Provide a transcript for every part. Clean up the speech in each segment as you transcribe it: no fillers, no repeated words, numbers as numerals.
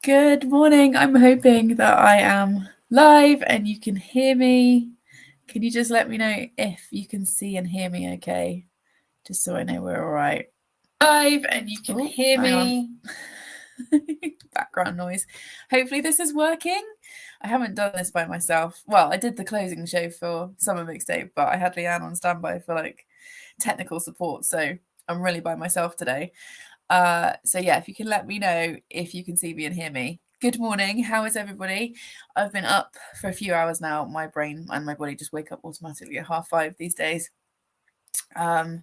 Good morning. I'm hoping that I am live and you can hear me. Can you just let me know if you can see and hear me okay? Just so I know we're all right. Live and you can hear me. Background noise. Hopefully this is working. I haven't done this by myself. Well, I did the closing show for Summer Mixtape, but I had Leanne on standby for like technical support. So I'm really by myself today. So yeah, if you can let me know if you can see me and hear me. Good morning. How is everybody? I've been up for a few hours now. My brain and my body just wake up automatically at 5:30 these days. And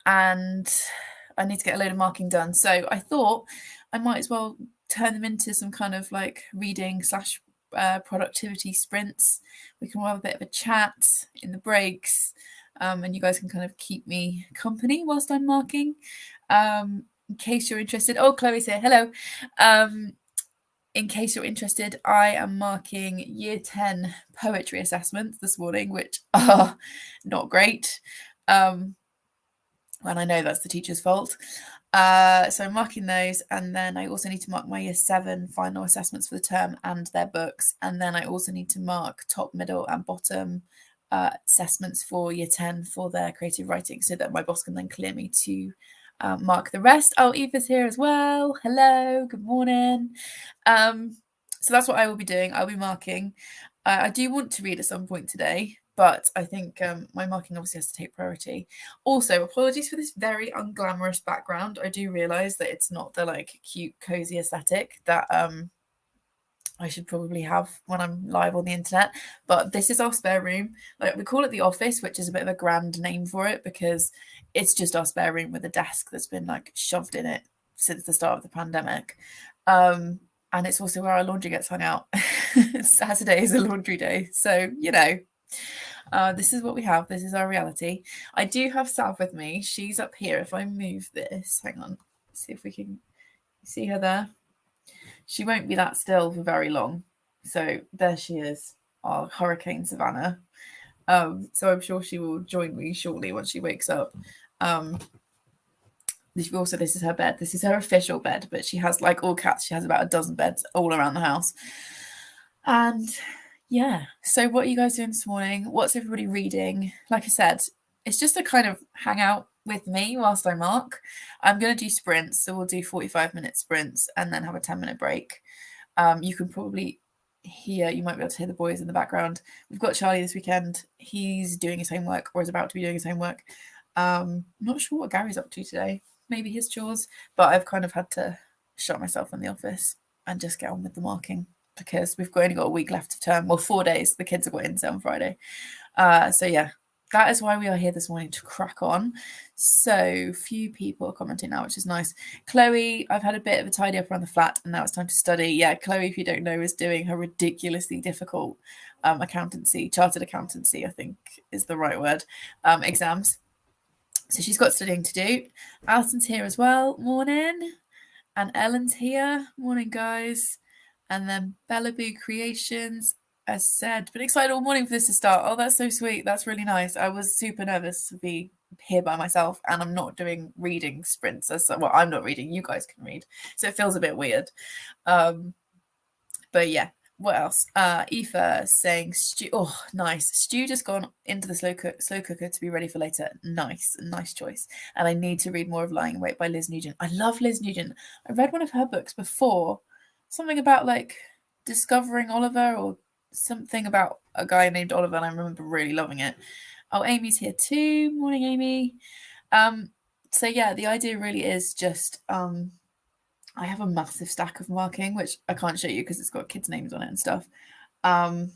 I need to get a load of marking done. So I thought I might as well turn them into some kind of like reading / productivity sprints. We can all have a bit of a chat in the breaks. And you guys can kind of keep me company whilst I'm marking. In case you're interested. Oh, Chloe's here. Hello. In case you're interested, I am marking year 10 poetry assessments this morning, which are not great. And I know that's the teacher's fault. So I'm marking those, and then I also need to mark my year 7 final assessments for the term and their books. And then I also need to mark top, middle, and bottom assessments for year 10 for their creative writing, so that my boss can then clear me to mark the rest. Oh, Eva's here as well. Hello, good morning. So that's what I will be doing. I'll be marking. I do want to read at some point today, but I think my marking obviously has to take priority. Also, apologies for this very unglamorous background. I do realise that it's not the like cute, cozy aesthetic that I should probably have when I'm live on the internet, but this is our spare room. Like, we call it the office, which is a bit of a grand name for it because it's just our spare room with a desk that's been like shoved in it since the start of the pandemic. And it's also where our laundry gets hung out. Saturday is a laundry day, so this is what we have. This is our reality. I do have Sav with me. She's up here. If I move this, hang on, see if we can see her there. She won't be that still for very long. So there she is, our Hurricane Savannah. So I'm sure she will join me shortly once she wakes up. This is her bed. This is her official bed, but she has, like all cats, she has about a dozen beds all around the house. And yeah, so what are you guys doing this morning? What's everybody reading? Like I said, it's just a kind of hangout with me whilst I mark. I'm going to do sprints, so we'll do 45-minute sprints and then have a 10-minute break. You can probably hear, you might be able to hear the boys in the background. We've got Charlie this weekend. He's doing his homework, or is about to be doing his homework. I'm not sure what Gary's up to today. Maybe his chores, but I've kind of had to shut myself in the office and just get on with the marking because we've only got a week left of term. Well, 4 days. The kids have got inset on Friday. So yeah, that is why we are here this morning, to crack on. So few people are commenting now, which is nice. Chloe, I've had a bit of a tidy up around the flat and now it's time to study. Yeah, Chloe, if you don't know, is doing her ridiculously difficult chartered accountancy, I think is the right word, exams. So she's got studying to do. Alison's here as well. Morning. And Ellen's here. Morning, guys. And then Bellaboo Creations, as said, been excited all morning for this to start. Oh, that's so sweet. That's really nice. I was super nervous to be here by myself, and I'm not doing reading sprints. Well, I'm not reading. You guys can read. So it feels a bit weird. But yeah. What else? Aoife saying, oh, nice. Stu just gone into the slow cooker to be ready for later. Nice choice. And I need to read more of Lying Awake by Liz Nugent. I love Liz Nugent. I read one of her books before, something about like discovering Oliver or something about a guy named Oliver, and I remember really loving it. Oh, Amy's here too. Morning, Amy. So yeah, the idea really is just I have a massive stack of marking, which I can't show you because it's got kids' names on it and stuff. And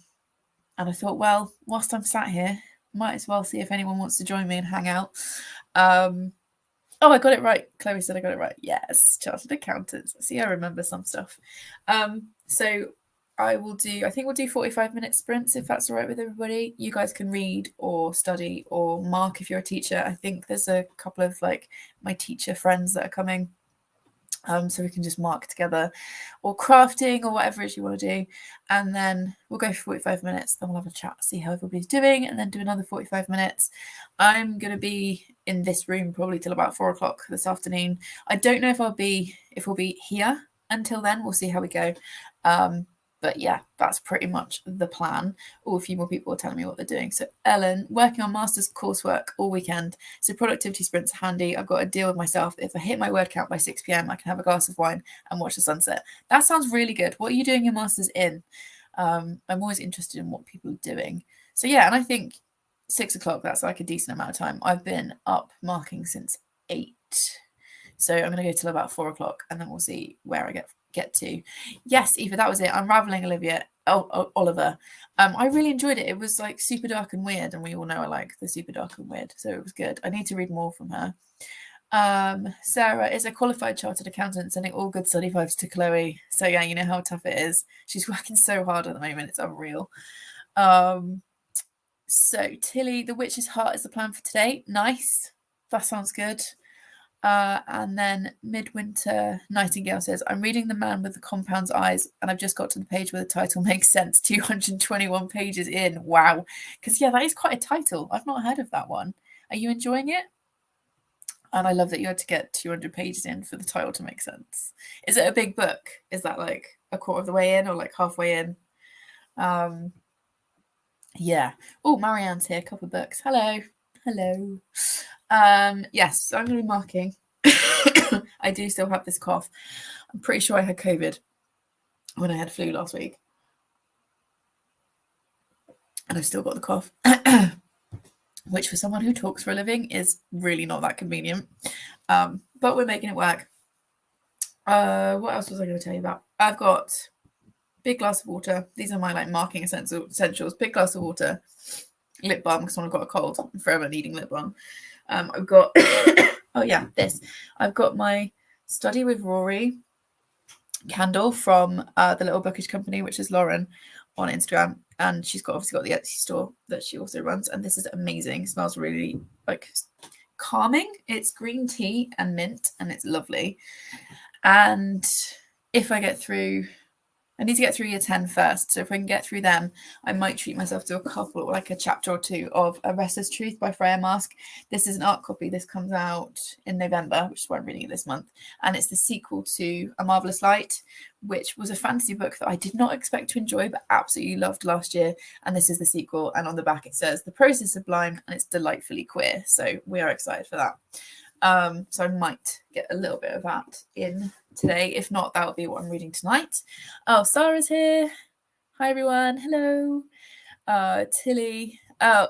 I thought, well, whilst I'm sat here, might as well see if anyone wants to join me and hang out. Oh, I got it right. Chloe said I got it right. Yes, chartered accountants. See, I remember some stuff. So I think we'll do 45-minute sprints if that's all right with everybody. You guys can read or study or mark if you're a teacher. I think there's a couple of like my teacher friends that are coming. So we can just mark together, or crafting, or whatever it is you want to do. And then we'll go for 45 minutes. Then we'll have a chat, see how everybody's doing, and then do another 45 minutes. I'm going to be in this room probably till about 4 o'clock this afternoon. I don't know if we'll be here until then, we'll see how we go. But yeah, that's pretty much the plan. A few more people are telling me what they're doing. So Ellen, working on master's coursework all weekend. So productivity sprints are handy. I've got a deal with myself. If I hit my word count by 6 p.m, I can have a glass of wine and watch the sunset. That sounds really good. What are you doing your master's in? I'm always interested in what people are doing. So yeah, and I think 6 o'clock, that's like a decent amount of time. I've been up marking since 8. So I'm going to go till about 4 o'clock and then we'll see where I get to. Yes, Eva, that was it. Unraveling Olivia. Oliver. I really enjoyed it. It was like super dark and weird, and we all know I like the super dark and weird, so it was good. I need to read more from her. Sarah is a qualified chartered accountant, sending all good study vibes to Chloe. So yeah, you know how tough it is. She's working so hard at the moment, it's unreal. So Tilly, the witch's heart is the plan for today. Nice, that sounds good. And then Midwinter Nightingale says, I'm reading The Man with the Compound's Eyes, and I've just got to the page where the title makes sense, 221 pages in. Wow. Because, yeah, that is quite a title. I've not heard of that one. Are you enjoying it? And I love that you had to get 200 pages in for the title to make sense. Is it a big book? Is that like a quarter of the way in or like halfway in? Yeah. Oh, Marianne's here. A couple of books. Hello. Hello. Yes, so I'm going to be marking. I do still have this cough. I'm pretty sure I had COVID when I had flu last week. And I've still got the cough. Which for someone who talks for a living is really not that convenient. But we're making it work. What else was I going to tell you about? I've got big glass of water. These are my like marking essentials. Big glass of water. Lip balm because I've got a cold. I'm forever needing lip balm. I've got oh yeah, this. I've got my Study with Rory candle from the Little Bookish Company, which is Lauren on Instagram, and she's obviously got the Etsy store that she also runs, and this is amazing. It smells really like calming. It's green tea and mint, and it's lovely. And if I get through, I need to get through year 10 first. So if I can get through them, I might treat myself to a couple, like a chapter or two of A Restless Truth by Freya Mask. This is an art copy. This comes out in November, which is why I'm reading it this month. And it's the sequel to A Marvelous Light, which was a fantasy book that I did not expect to enjoy, but absolutely loved last year. And this is the sequel. And on the back, it says, the prose is sublime and it's delightfully queer. So we are excited for that. So I might get a little bit of that in today. If not, that'll be what I'm reading tonight. Oh, Sarah's here. Hi everyone. Hello. Tilly. Oh,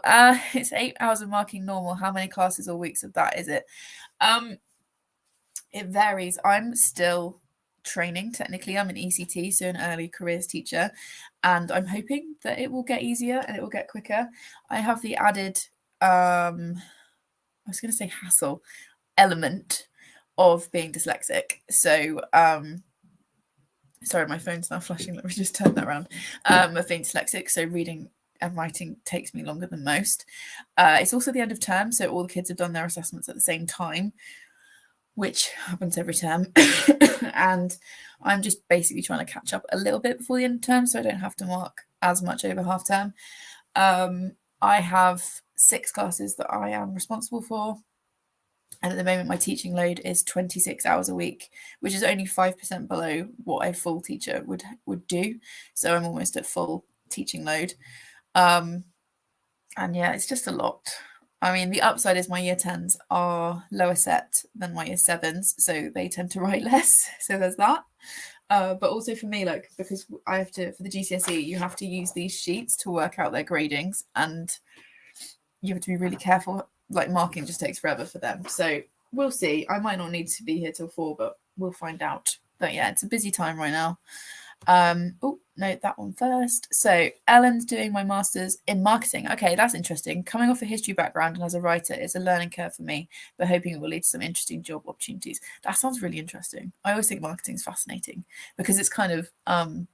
it's 8 hours of marking normal. How many classes or weeks of that is it? It varies. I'm still training technically. I'm an ECT, so an early careers teacher, and I'm hoping that it will get easier and it will get quicker. I have the added I was going to say hassle element of being dyslexic. So sorry, my phone's now flashing. Let me just turn that around. Of being dyslexic, so reading and writing takes me longer than most. It's also the end of term, so all the kids have done their assessments at the same time, which happens every term. And I'm just basically trying to catch up a little bit before the end of term, so I don't have to mark as much over half term. I have 6 classes that I am responsible for. And at the moment, my teaching load is 26 hours a week, which is only 5% below what a full teacher would do. So I'm almost at full teaching load. And yeah, it's just a lot. I mean, the upside is my year 10s are lower set than my year 7s, so they tend to write less. So there's that. But also for me, like, because I have to, for the GCSE, you have to use these sheets to work out their gradings, and you have to be really careful. Like, marking just takes forever for them. So we'll see. I might not need to be here till 4, but we'll find out. But yeah, it's a busy time right now. Oh, no, that one first. So Ellen's doing my master's in marketing. Okay, that's interesting. Coming off a history background and as a writer, it's a learning curve for me, but hoping it will lead to some interesting job opportunities. That sounds really interesting. I always think marketing is fascinating because it's kind of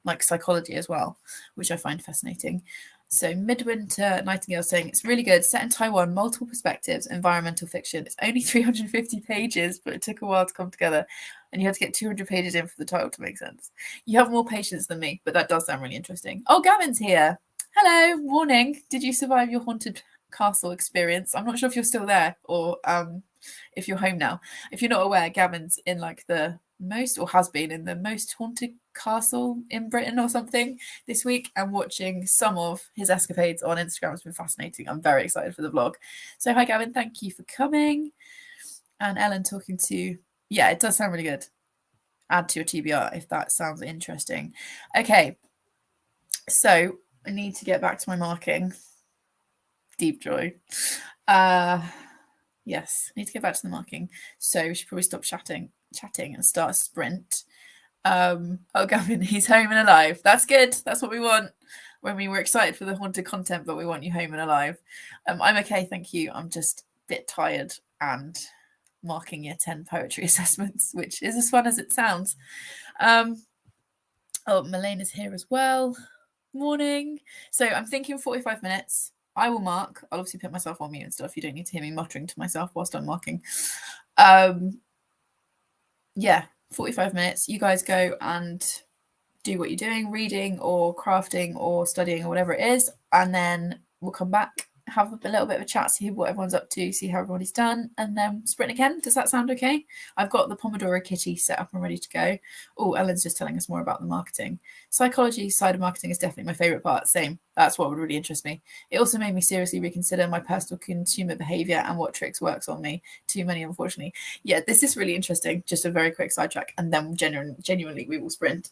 like psychology as well, which I find fascinating. So Midwinter Nightingale saying it's really good. Set in Taiwan, multiple perspectives, environmental fiction. It's only 350 pages, but it took a while to come together. And you had to get 200 pages in for the title to make sense. You have more patience than me, but that does sound really interesting. Oh, Gavin's here. Hello, morning. Did you survive your haunted castle experience? I'm not sure if you're still there or if you're home now. If you're not aware, Gavin's in like the most, or has been in the most haunted castle in Britain or something this week, and watching some of his escapades on Instagram has been fascinating. I'm very excited for the vlog. So hi Gavin, thank you for coming. And Ellen talking to, yeah, it does sound really good. Add to your TBR if that sounds interesting. Okay, so I need to get back to my marking. Deep joy. Yes, I need to get back to the marking. So we should probably stop chatting and start a sprint. Oh, Gavin, he's home and alive. That's good. That's what we want. When we were excited for the haunted content, but we want you home and alive. I'm okay, thank you. I'm just a bit tired and marking year 10 poetry assessments, which is as fun as it sounds. Oh, Melaine is here as well. Morning. So I'm thinking 45 minutes. I will mark. I'll obviously put myself on mute and stuff. You don't need to hear me muttering to myself whilst I'm marking. Yeah, 45 minutes. You guys go and do what you're doing, reading or crafting or studying or whatever it is, and then we'll come back, have a little bit of a chat, see what everyone's up to, see how everybody's done, and then sprint again. Does that sound okay? I've got the Pomodoro kitty set up and ready to go. Oh, Ellen's just telling us more about the marketing. Psychology side of marketing is definitely my favourite part. Same. That's what would really interest me. It also made me seriously reconsider my personal consumer behaviour and what tricks works on me. Too many, unfortunately. Yeah, this is really interesting. Just a very quick sidetrack, and then genuinely we will sprint.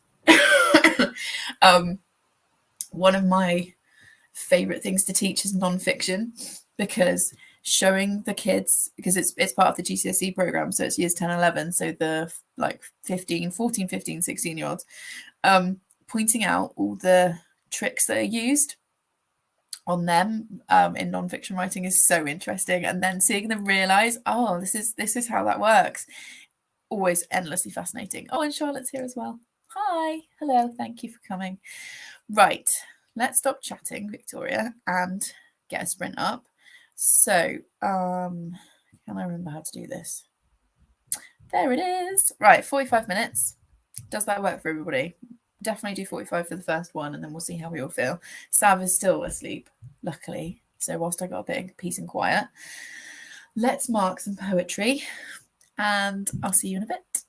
One of my favorite things to teach is non-fiction, because showing the kids, because it's part of the GCSE program, so it's years 10 11, so the like 14 15 16 year olds, pointing out all the tricks that are used on them in non-fiction writing is so interesting, and then seeing them realize, oh, this is how that works. Always endlessly fascinating. Oh, and Charlotte's here as well. Hi. Hello. Thank you for coming. Right. Let's stop chatting, Victoria, and get a sprint up. So, can I remember how to do this? There it is. Right, 45 minutes. Does that work for everybody? Definitely do 45 for the first one, and then we'll see how we all feel. Sav is still asleep, luckily. So whilst I got a bit of peace and quiet, let's mark some poetry, and I'll see you in a bit.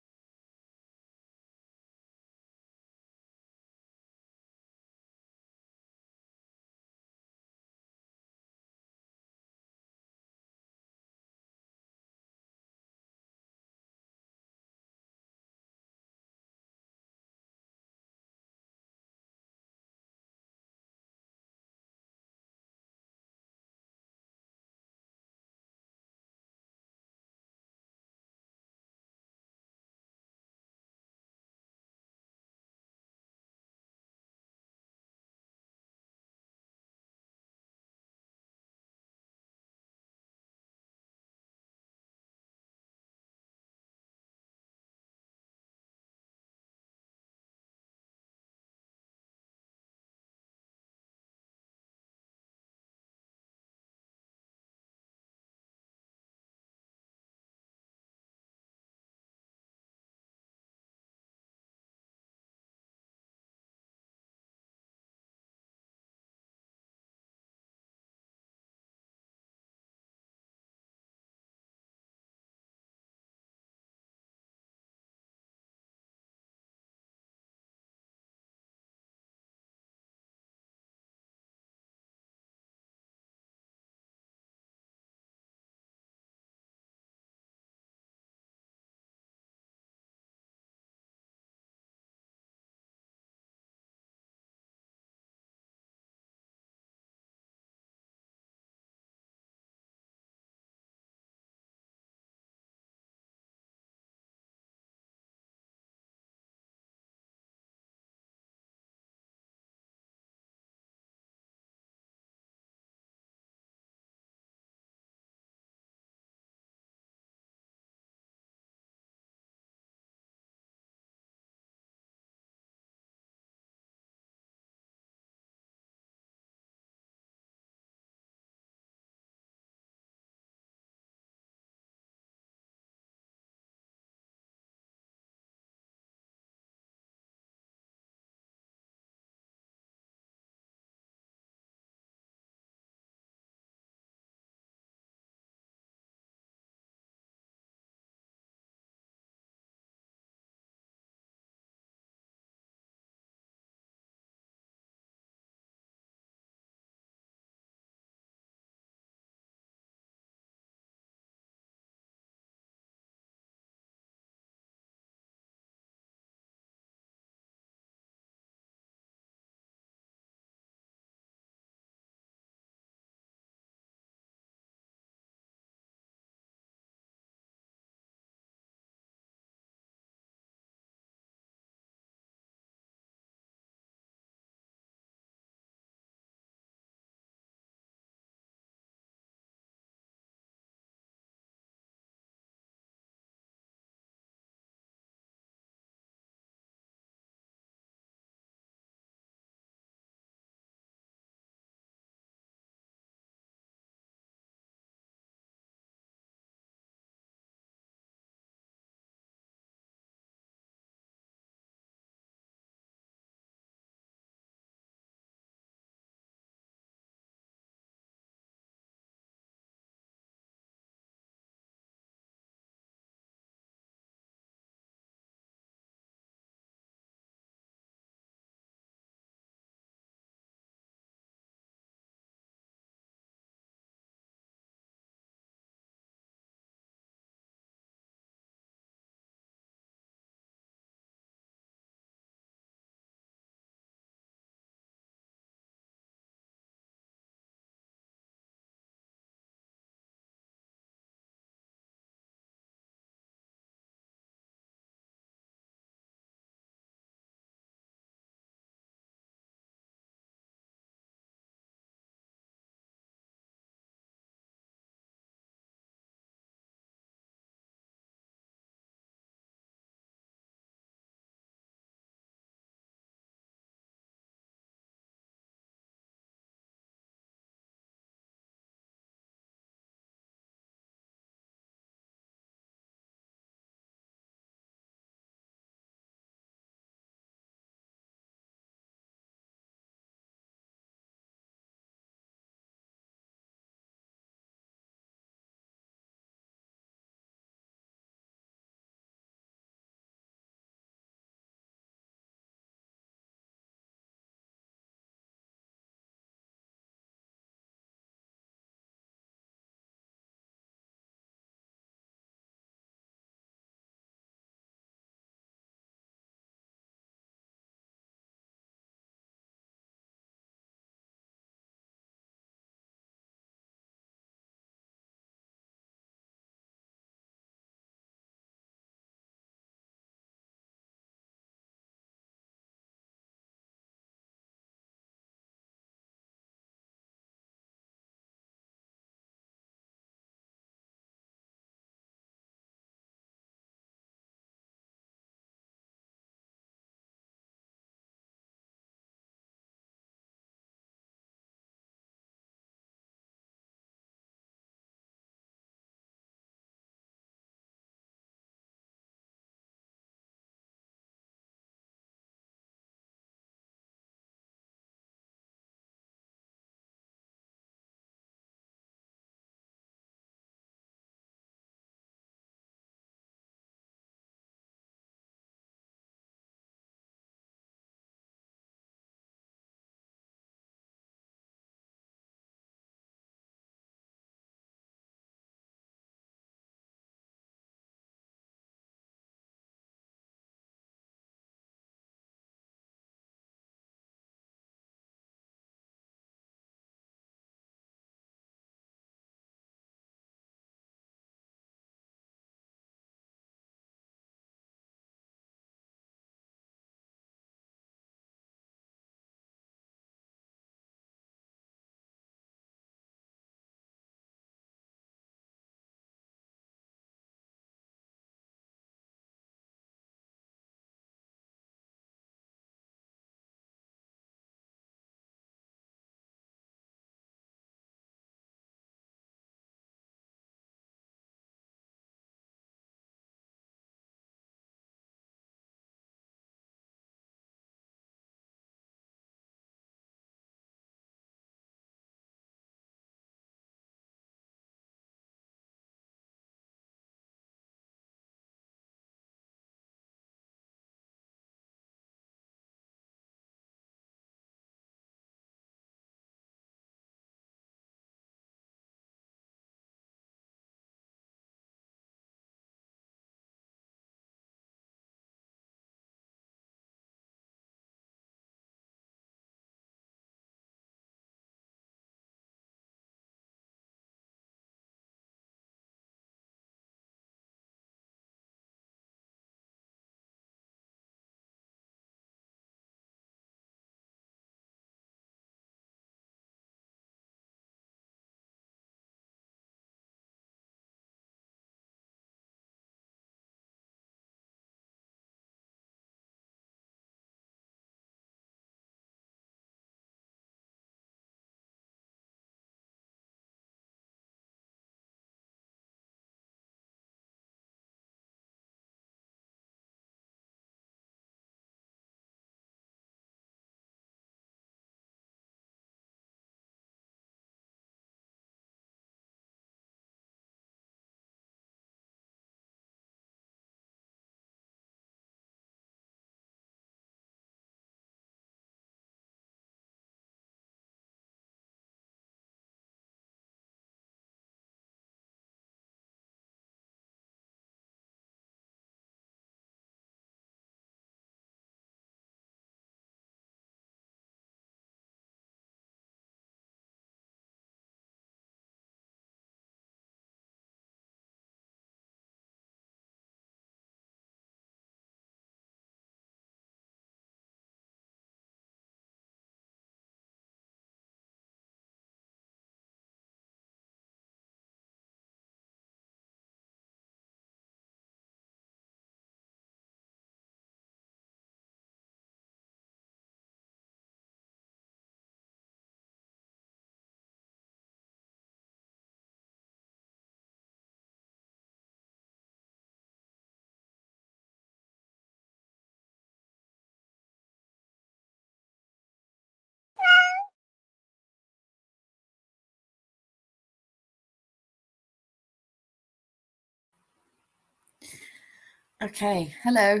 Okay, hello.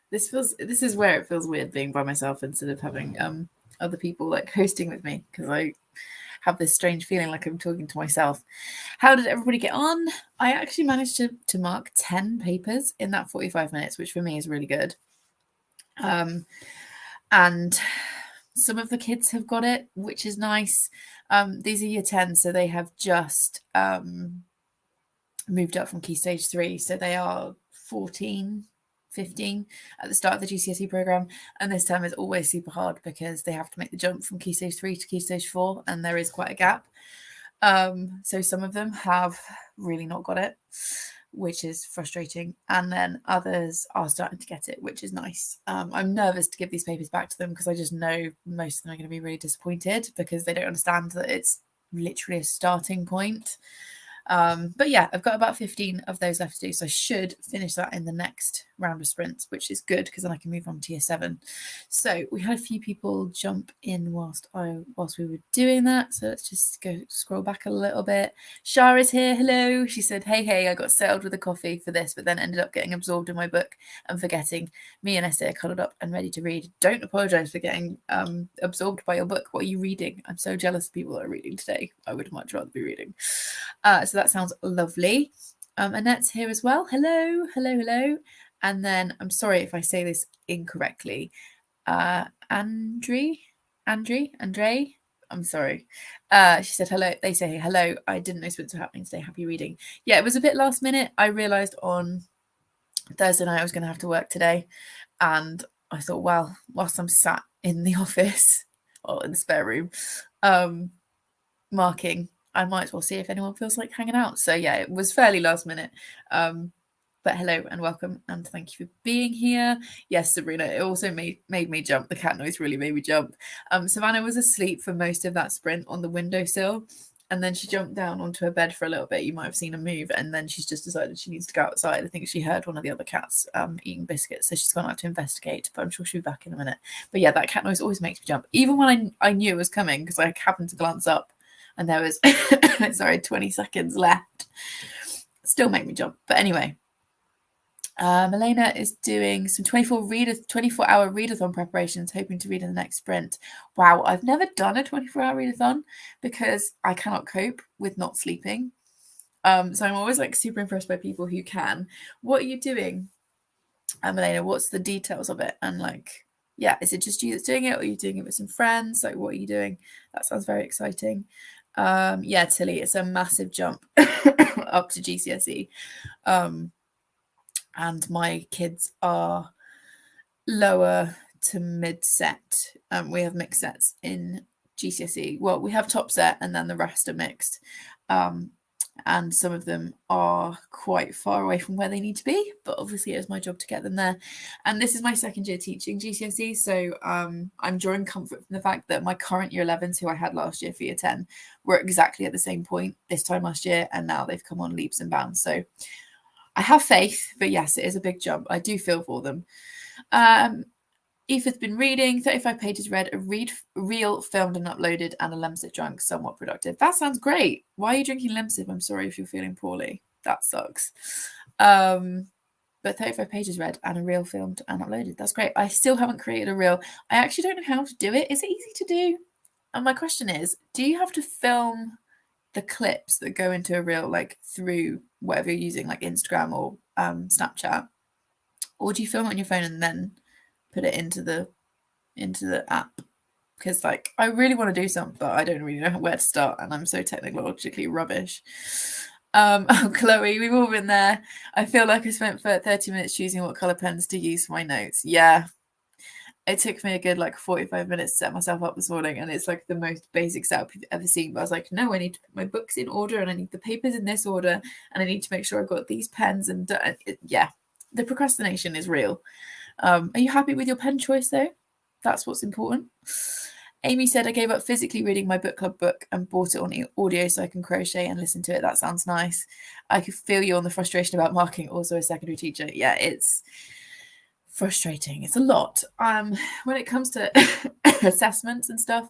This is where it feels weird being by myself instead of having other people like hosting with me, because I have this strange feeling like I'm talking to myself. How did everybody get on? I actually managed to mark 10 papers in that 45 minutes, which for me is really good. And some of the kids have got it, which is nice. These are year 10, so they have just moved up from Key Stage 3. So they are 14, 15 at the start of the GCSE programme. And this term is always super hard because they have to make the jump from Key Stage 3 to Key Stage 4, and there is quite a gap. So some of them have really not got it, which is frustrating. And then others are starting to get it, which is nice. I'm nervous to give these papers back to them because I just know most of them are going to be really disappointed because they don't understand that it's literally a starting point. But yeah, I've got about 15 of those left to do, so I should finish that in the next round of sprints, which is good because then I can move on to year 7. So we had a few people jump in whilst we were doing that, so let's just go scroll back a little bit. Shara's here. Hello. She said, hey, I got settled with a coffee for this, but then ended up getting absorbed in my book and forgetting. Me and Esther are cuddled up and ready to read. Don't apologize for getting absorbed by your book. What are you reading? I'm so jealous of people that are reading today. I would much rather be reading. So that sounds lovely. Annette's here as well. Hello. And then I'm sorry if I say this incorrectly. Andre. I'm sorry. She said hello. They say hello. I didn't know sprints were happening today. Happy reading. Yeah, it was a bit last minute. I realised on Thursday night I was going to have to work today, and I thought, well, whilst I'm sat in the office or in the spare room, marking, I might as well see if anyone feels like hanging out. So yeah, it was fairly last minute. But hello and welcome, and thank you for being here. Yes, Sabrina, it also made me jump. The cat noise really made me jump. Savannah was asleep for most of that sprint on the windowsill, and then she jumped down onto her bed for a little bit. You might have seen her move, and then she's just decided she needs to go outside. I think she heard one of the other cats eating biscuits, so she's gone out to investigate, but I'm sure she'll be back in a minute. But yeah, that cat noise always makes me jump, even when I knew it was coming, because I happened to glance up and there was 20 seconds left. Still make me jump. But anyway, Elena is doing some 24-hour readathon preparations, hoping to read in the next sprint. Wow, I've never done a 24-hour readathon because I cannot cope with not sleeping. So I'm always like super impressed by people who can. What are you doing, Elena? What's the details of it? And like, yeah, is it just you that's doing it, or are you doing it with some friends? Like, what are you doing? That sounds very exciting. Yeah, Tilly, it's a massive jump up to GCSE. And my kids are lower to mid set. We have mixed sets in GCSE. Well, we have top set and then the rest are mixed. And some of them are quite far away from where they need to be, but obviously it's my job to get them there. And this is my second year teaching GCSE, so I'm drawing comfort from the fact that my current year 11s, who I had last year for year 10, were exactly at the same point this time last year, and now they've come on leaps and bounds. So I have faith, but yes, it is a big jump. I do feel for them. Aoife's been reading, 35 pages read, a reel filmed and uploaded, and a Lemsip drunk, somewhat productive. That sounds great. Why are you drinking Lemsip? I'm sorry if you're feeling poorly. That sucks. But 35 pages read and a reel filmed and uploaded. That's great. I still haven't created a reel. I actually don't know how to do it. Is it easy to do? And my question is, do you have to film the clips that go into a reel like through whatever you're using, like Instagram or Snapchat? Or do you film it on your phone and then put it into the app? Because like I really want to do something, but I don't really know where to start, and I'm so technologically rubbish. Chloe, we've all been there. I feel like I spent 30 minutes choosing what colour pens to use for my notes. Yeah. It took me a good like 45 minutes to set myself up this morning, and it's like the most basic setup you've ever seen. But I was like, no, I need to put my books in order, and I need the papers in this order, and I need to make sure I've got these pens. And yeah, the procrastination is real. Are you happy with your pen choice though? That's what's important. Amy said, I gave up physically reading my book club book and bought it on audio so I can crochet and listen to it. That sounds nice. I could feel you on the frustration about marking, also a secondary teacher. Yeah, it's frustrating. It's a lot. When it comes to assessments and stuff,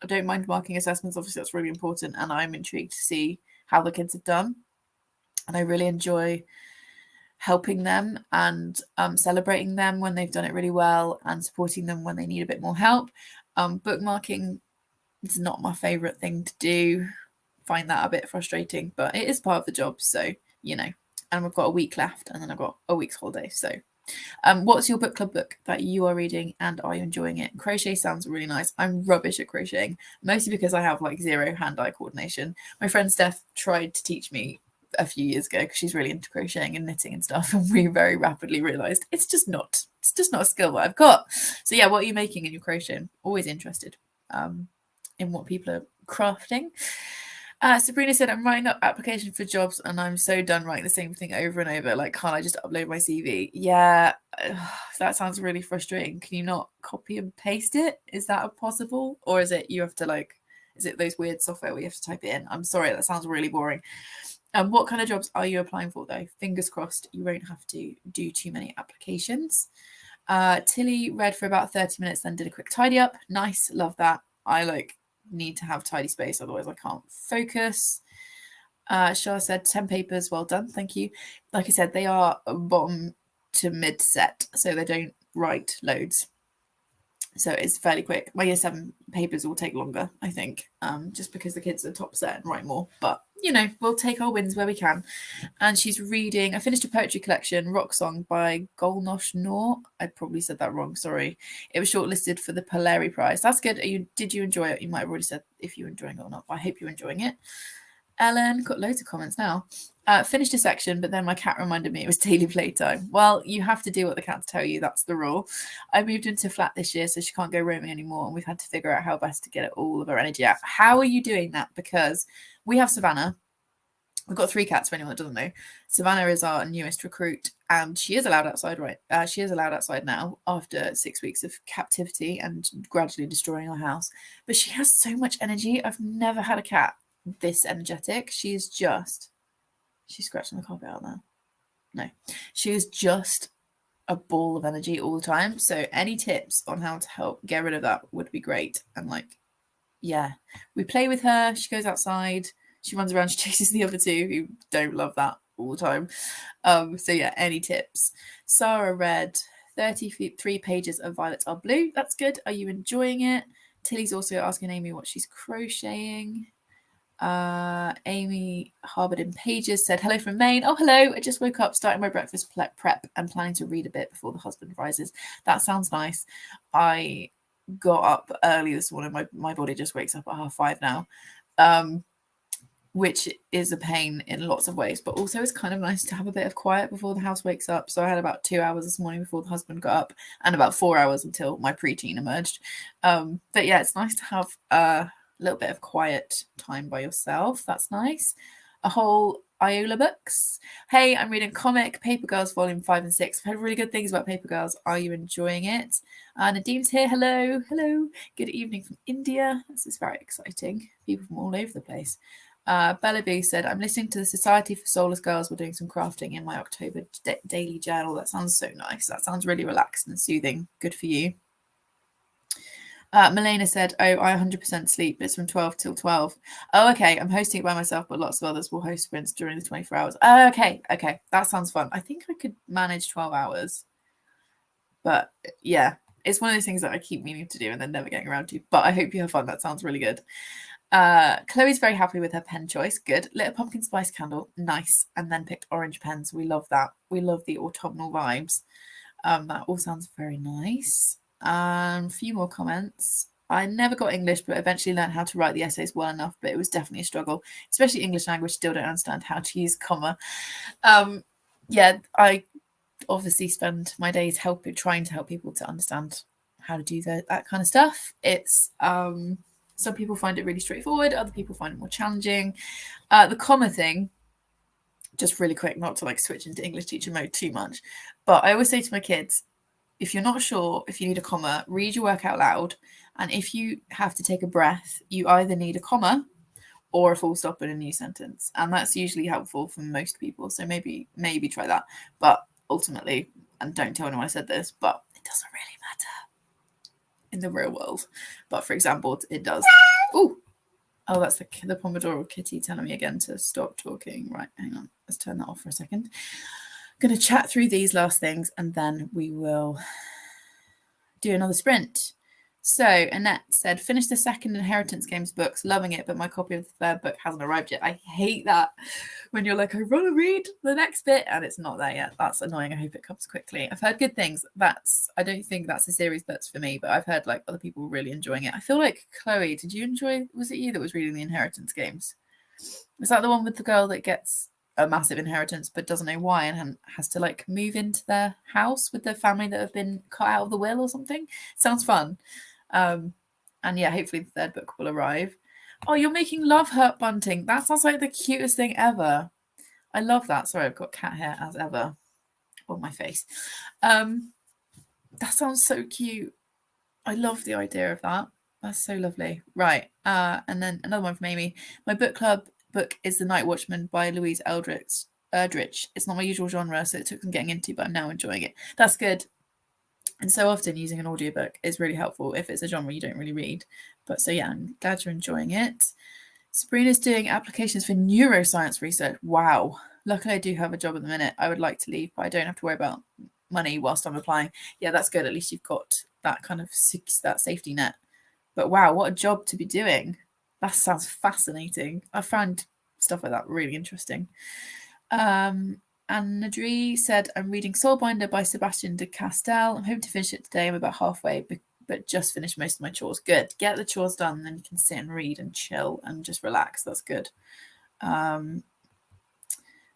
I don't mind marking assessments. Obviously, that's really important, and I'm intrigued to see how the kids have done. And I really enjoy helping them and celebrating them when they've done it really well and supporting them when they need a bit more help. Bookmarking is not my favorite thing to do. Find that a bit frustrating, but it is part of the job, so you know. And we've got a week left, and then I've got a week's holiday. So what's your book club book that you are reading, and are you enjoying it? Crochet sounds really nice. I'm rubbish at crocheting, mostly because I have like zero hand-eye coordination. My friend Steph tried to teach me a few years ago because she's really into crocheting and knitting and stuff, and we very rapidly realized it's just not a skill that I've got. So yeah, what are you making in your crocheting? Always interested in what people are crafting. Sabrina said, I'm writing up application for jobs and I'm so done writing the same thing over and over. Like, can't I just upload my CV? Yeah, that sounds really frustrating. Can you not copy and paste it? Is that possible? Or is it you have to like, is it those weird software where you have to type it in? I'm sorry, that sounds really boring. What kind of jobs are you applying for though? Fingers crossed you won't have to do too many applications. Tilly read for about 30 minutes, then did a quick tidy up. Nice, love that. I need to have tidy space, otherwise I can't focus. Shah said 10 papers, well done, thank you. Like I said, they are bottom to mid set, so they don't write loads, so it's fairly quick. My year 7 papers will take longer, I think, just because the kids are top set and write more, but you know, we'll take our wins where we can. And she's reading, I finished a poetry collection, Rock Song by Golnosh Noor. I probably said that wrong, sorry. It was shortlisted for the Polari Prize. That's good. Did you enjoy it? You might have already said if you're enjoying it or not, but I hope you're enjoying it. Ellen, got loads of comments now. Finished a section, but then my cat reminded me it was daily playtime. Well, you have to do what the cats tell you. That's the rule. I moved into a flat this year, so she can't go roaming anymore, and we've had to figure out how best to get all of her energy out. How are you doing that? Because we have Savannah. We've got 3 cats for anyone that doesn't know. Savannah is our newest recruit, and she is allowed outside, right? She is allowed outside now after 6 weeks of captivity and gradually destroying our house. But she has so much energy. I've never had a cat this energetic. She's scratching the carpet out there. No, she is just a ball of energy all the time. So any tips on how to help get rid of that would be great. And yeah, we play with her. She goes outside. She runs around. She chases the other 2 who don't love that all the time. So yeah, any tips? Sarah read 33 pages of Violets Are Blue. That's good. Are you enjoying it? Tilly's also asking Amy what she's crocheting. Amy harbored in pages said hello from Maine. Oh, hello. I just woke up, starting my breakfast prep and planning to read a bit before the husband rises. That sounds nice. I got up early this morning. My body just wakes up at 5:30 now, which is a pain in lots of ways, but also it's kind of nice to have a bit of quiet before the house wakes up. So I had about 2 hours this morning before the husband got up, and about 4 hours until my preteen emerged. But yeah, it's nice to have a little bit of quiet time by yourself. That's nice. A whole Iola books. Hey, I'm reading comic Paper Girls Volume 5 and 6. I've heard really good things about Paper Girls. Are you enjoying it? Nadine's here. Hello. Good evening from India. This is very exciting. People from all over the place. Bella B said, I'm listening to the Society for Soulless Girls. We're doing some crafting in my October daily journal. That sounds so nice. That sounds really relaxed and soothing. Good for you. Milena said, I 100% sleep. It's from 12 till 12. Oh, okay. I'm hosting it by myself, but lots of others will host sprints during the 24 hours. Okay. That sounds fun. I think I could manage 12 hours. But yeah, it's one of those things that I keep meaning to do and then never getting around to. But I hope you have fun. That sounds really good. Chloe's very happy with her pen choice. Good. Lit a pumpkin spice candle. Nice. And then picked orange pens. We love that. We love the autumnal vibes. That all sounds very nice. A few more comments. I never got English, but eventually learned how to write the essays well enough, but it was definitely a struggle, especially English language. Still don't understand how to use comma. Yeah, I obviously spend my days trying to help people to understand how to do that kind of stuff. It's some people find it really straightforward, other people find it more challenging. The comma thing, just really quick, not to switch into English teacher mode too much, but I always say to my kids, if you're not sure if you need a comma, read your work out loud. And if you have to take a breath, you either need a comma or a full stop in a new sentence. And that's usually helpful for most people. So maybe try that. But ultimately, and don't tell anyone I said this, but it doesn't really matter in the real world. But for example, it does. Oh, that's the Pomodoro kitty telling me again to stop talking. Right, hang on. Let's turn that off for a second. going to chat through these last things and then we will do another sprint. So Annette said, finished the second Inheritance Games books, loving it, but my copy of the third book hasn't arrived yet. I hate that when you're like, I want to read the next bit and it's not there yet. That's annoying. I hope it comes quickly. I've heard good things. I don't think that's a series that's for me, but I've heard like other people really enjoying it. I feel like, Chloe, did you enjoy, was it you that was reading the Inheritance Games? Was that the one with the girl that gets a massive inheritance but doesn't know why and has to like move into their house with the family that have been cut out of the will or something? Sounds fun. And yeah, hopefully the third book will arrive. Oh, you're making love hurt bunting. That sounds like the cutest thing ever. I love that. Sorry, I've got cat hair as ever on my face. That sounds so cute. I love the idea of that. That's so lovely. Right. And then another one from Amy. My book club book is The Night Watchman by Louise Erdrich. It's not my usual genre, so it took some getting into, but I'm now enjoying it. That's good. And so often using an audiobook is really helpful if it's a genre you don't really read. But so yeah, I'm glad you're enjoying it. Sabrina's doing applications for neuroscience research. Wow. Luckily, I do have a job at the minute. I would like to leave, but I don't have to worry about money whilst I'm applying. Yeah, that's good. At least you've got that kind of that safety net. But wow, what a job to be doing. That sounds fascinating. I found stuff like that really interesting. And Nadri said, I'm reading Soulbinder by Sebastian de Castell. I'm hoping to finish it today. I'm about halfway, but just finished most of my chores. Good. Get the chores done, and then you can sit and read and chill and just relax. That's good.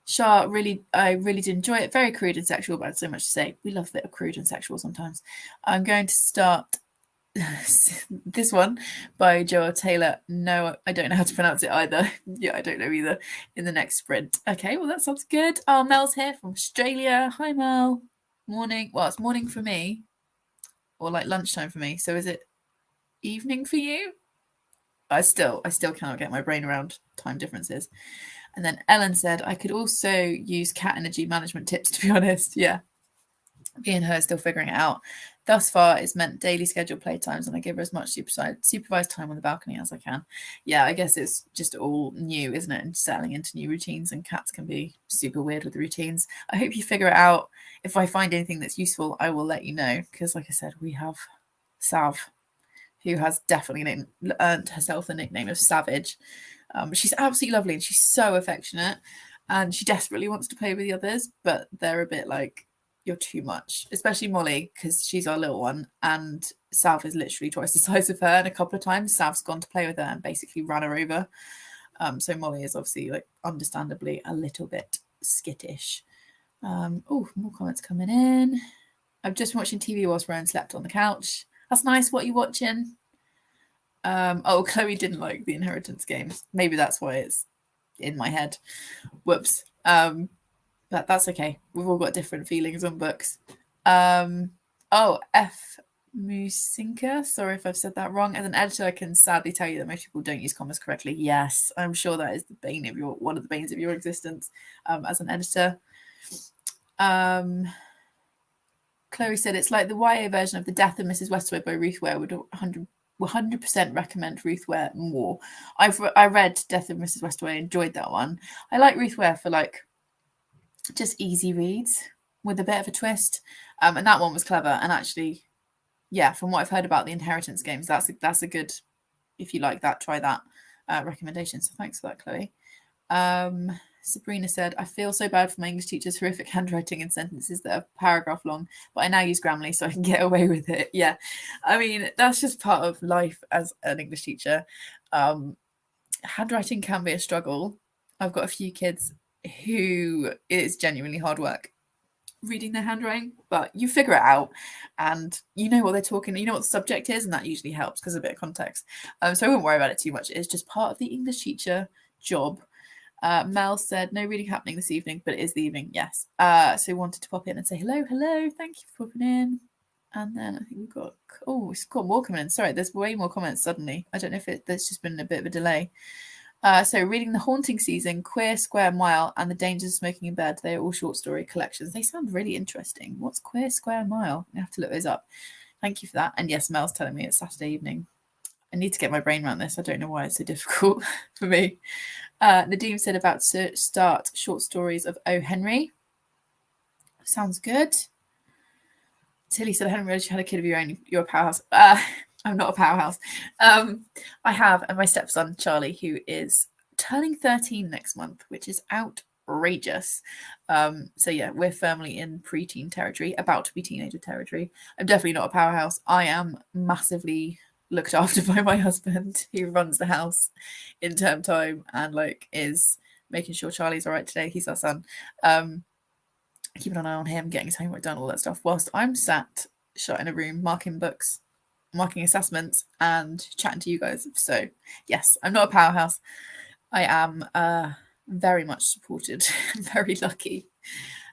Shah, I really did enjoy it. Very crude and sexual, but I had so much to say. We love a bit of crude and sexual sometimes. I'm going to start this one by Joel Taylor. No, I don't know how to pronounce it either. Yeah, I don't know either. In the next sprint. Okay, well, that sounds good. Oh, Mel's here from Australia. Hi, Mel. Morning. Well, it's morning for me, or like lunchtime for me. So is it evening for you? I still cannot get my brain around time differences. And then Ellen said, I could also use cat energy management tips, to be honest. Yeah. Me and her are still figuring it out. Thus far, it's meant daily scheduled playtimes, and I give her as much supervised time on the balcony as I can. Yeah, I guess it's just all new, isn't it? And settling into new routines, and cats can be super weird with the routines. I hope you figure it out. If I find anything that's useful, I will let you know, because like I said, we have Sav, who has definitely earned herself the nickname of Savage. She's absolutely lovely, and she's so affectionate, and she desperately wants to play with the others, but they're a bit like, you're too much, especially Molly, because she's our little one, and Sav is literally twice the size of her, and a couple of times Sav's gone to play with her and basically ran her over. So Molly is obviously, like, understandably a little bit skittish. Oh, more comments coming in. I've just been watching TV whilst Rowan slept on the couch. That's nice. What are you watching? Oh, Chloe didn't like the Inheritance Games. Maybe that's why it's in my head. Whoops. But that's okay. We've all got different feelings on books. Oh, F. Musinka. Sorry if I've said that wrong. As an editor, I can sadly tell you that most people don't use commas correctly. Yes, I'm sure that is one of the banes of your existence as an editor. Chloe said it's like the YA version of The Death of Mrs. Westaway by Ruth Ware. Would 100% recommend Ruth Ware more. I read Death of Mrs. Westaway, enjoyed that one. I like Ruth Ware for like just easy reads with a bit of a twist, and that one was clever. And actually, yeah, from what I've heard about the Inheritance Games, that's a good, if you like that, try that recommendation. So thanks for that, Chloe. Sabrina said, I feel so bad for my English teacher's horrific handwriting in sentences that are paragraph long, but I now use Grammarly so I can get away with it. Yeah, I mean, that's just part of life as an English teacher. Handwriting can be a struggle. I've got a few kids who is genuinely hard work reading their handwriting, but you figure it out and you know what they're talking, you know what the subject is, and that usually helps because of a bit of context. So I wouldn't worry about it too much. It's just part of the English teacher job. Mel said, no reading happening this evening, but it is the evening, yes. So wanted to pop in and say hello, thank you for popping in. And then I think we've got more coming in. Sorry, there's way more comments suddenly. I don't know if there's just been a bit of a delay. So reading The Haunting Season, Queer Square Mile, and The Dangers of Smoking in Bed. They are all short story collections. They sound really interesting. What's Queer Square Mile? I have to look those up. Thank you for that. And yes, Mel's telling me it's Saturday evening. I need to get my brain around this. I don't know why it's so difficult for me. Nadeem said about to start short stories of O. Henry. Sounds good. Tilly said, I hadn't realised you had a kid of your own. You're a powerhouse. I'm not a powerhouse. I have, and my stepson, Charlie, who is turning 13 next month, which is outrageous. So yeah, we're firmly in preteen territory, about to be teenager territory. I'm definitely not a powerhouse. I am massively looked after by my husband, who runs the house in term time and like is making sure Charlie's all right today. He's our son. Keeping an eye on him, getting his homework done, all that stuff, whilst I'm sat shut in a room marking books, marking assessments, and chatting to you guys. So yes, I'm not a powerhouse. I am very much supported. Very lucky.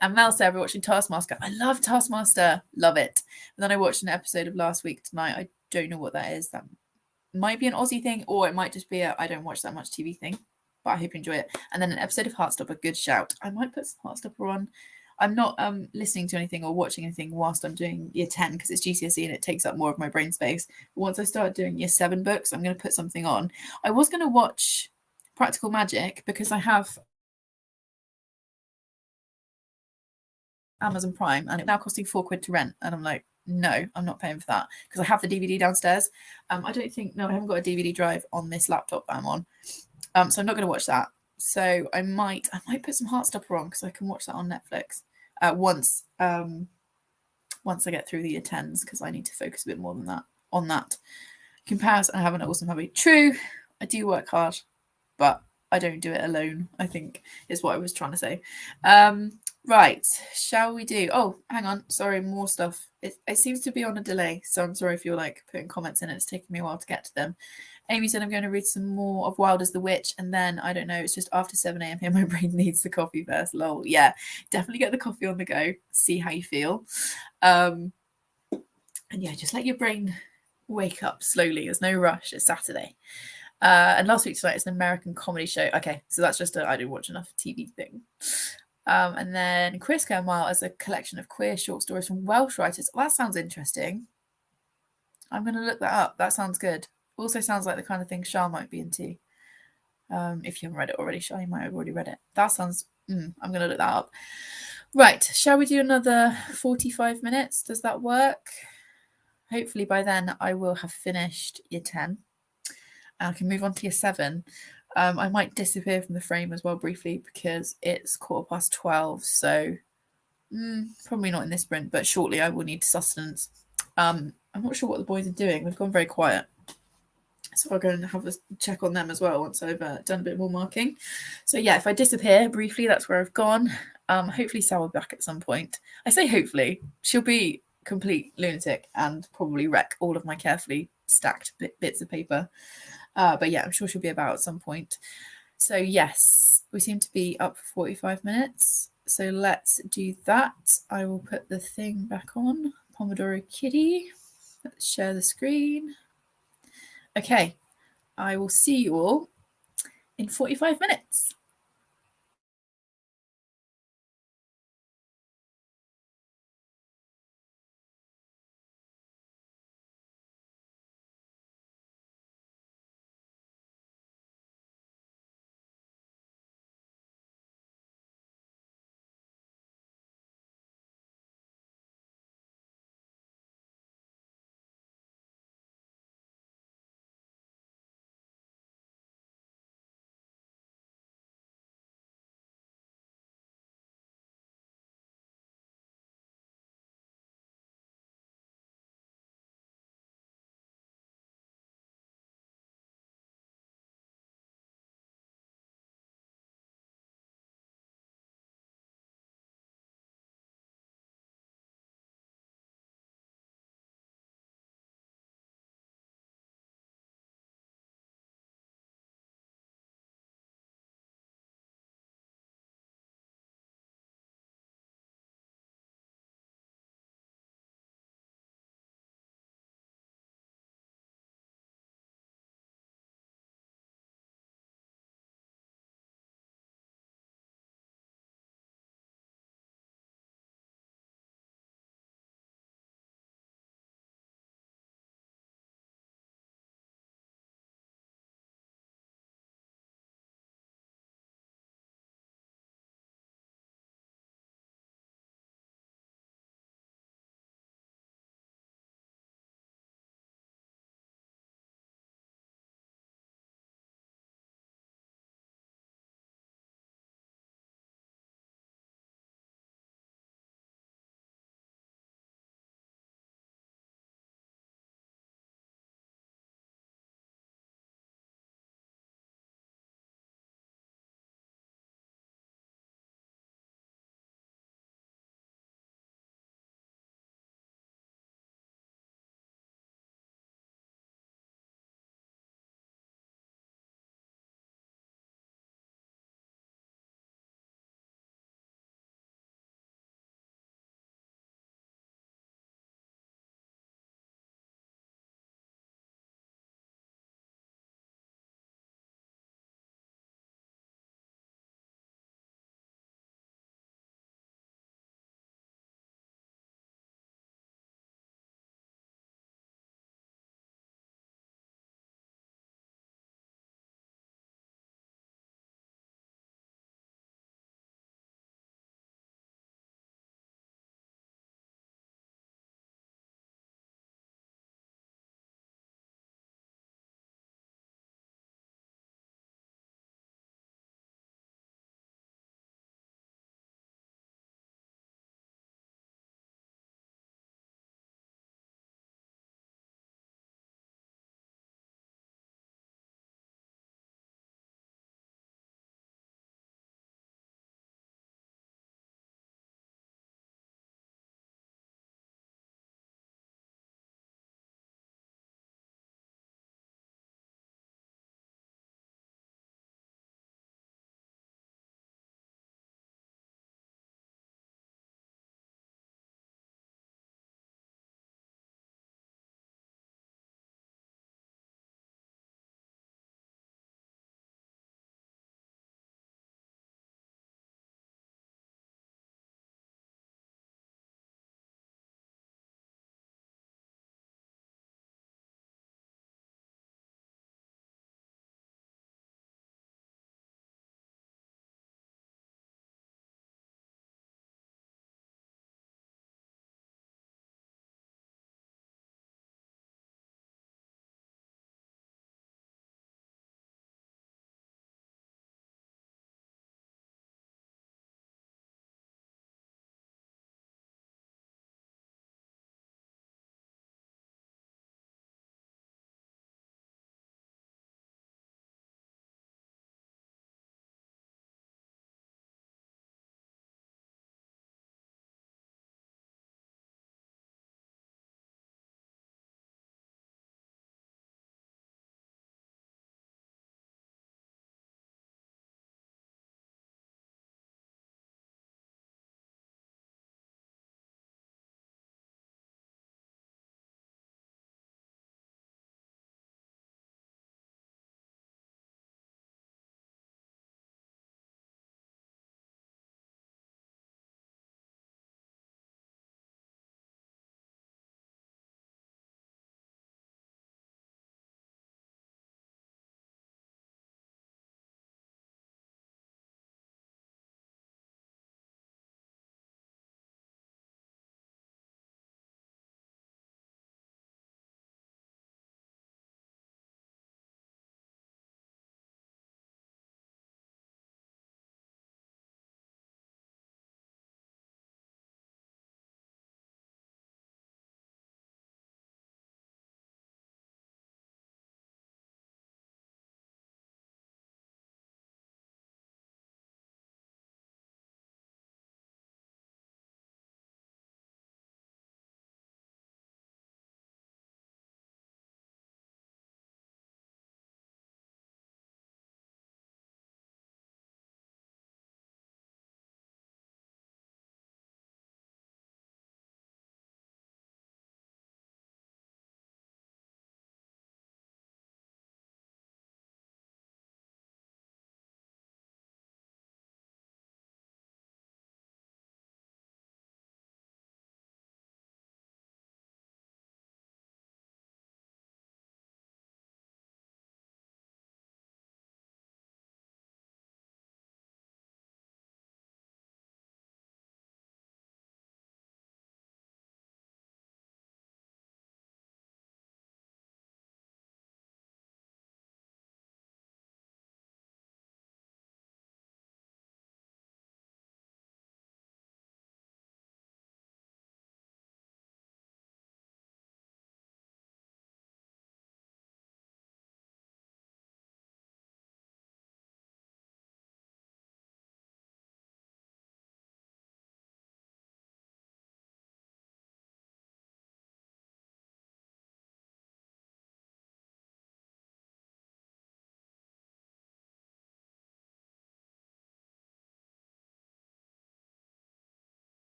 And Mel said we're watching Taskmaster. I love Taskmaster. Love it. And then I watched an episode of last week tonight. I don't know what that is. That might be an Aussie thing, or it might just be a I don't watch that much TV thing. But I hope you enjoy it. And then an episode of Heartstopper, good shout. I might put some Heartstopper on. I'm not listening to anything or watching anything whilst I'm doing year 10 because it's GCSE and it takes up more of my brain space. But once I start doing year 7 books, I'm going to put something on. I was going to watch Practical Magic because I have Amazon Prime and it's now costing £4 to rent. And I'm like, no, I'm not paying for that because I have the DVD downstairs. I haven't got a DVD drive on this laptop that I'm on. So I'm not going to watch that. So I might put some Heartstopper on because I can watch that on Netflix once I get through the year 10s because I need to focus a bit more than that on that. Comparison, I have an awesome hobby. True, I do work hard, but I don't do it alone, I think is what I was trying to say. Right, shall we do? Oh, hang on. Sorry, more stuff. It seems to be on a delay, so I'm sorry if you're like putting comments in. It's taking me a while to get to them. Amy said I'm going to read some more of Wild as the Witch, and then I don't know. It's just after 7 a.m. here. My brain needs the coffee first. Lol. Yeah, definitely get the coffee on the go. See how you feel, and yeah, just let your brain wake up slowly. There's no rush. It's Saturday. And last week tonight is an American comedy show. Okay, so that's just I don't watch enough TV thing. And then Chris Kermile as a collection of queer short stories from Welsh writers. Well, that sounds interesting. I'm going to look that up. That sounds good. Also sounds like the kind of thing Shah might be into. If you haven't read it already, Shah, you might have already read it. That sounds... I'm going to look that up. Right, shall we do another 45 minutes? Does that work? Hopefully by then I will have finished year 10. And I can move on to year 7. I might disappear from the frame as well briefly because it's 12:15. So probably not in this sprint, but shortly I will need sustenance. I'm not sure what the boys are doing. They've gone very quiet. So I'll go and have a check on them as well once I've done a bit more marking. So yeah, if I disappear briefly, that's where I've gone. Hopefully Sal will be back at some point. I say hopefully. She'll be complete lunatic and probably wreck all of my carefully stacked bits of paper. But yeah, I'm sure she'll be about at some point. So yes, we seem to be up for 45 minutes. So let's do that. I will put the thing back on. Pomodoro Kitty. Let's share the screen. Okay, I will see you all in 45 minutes.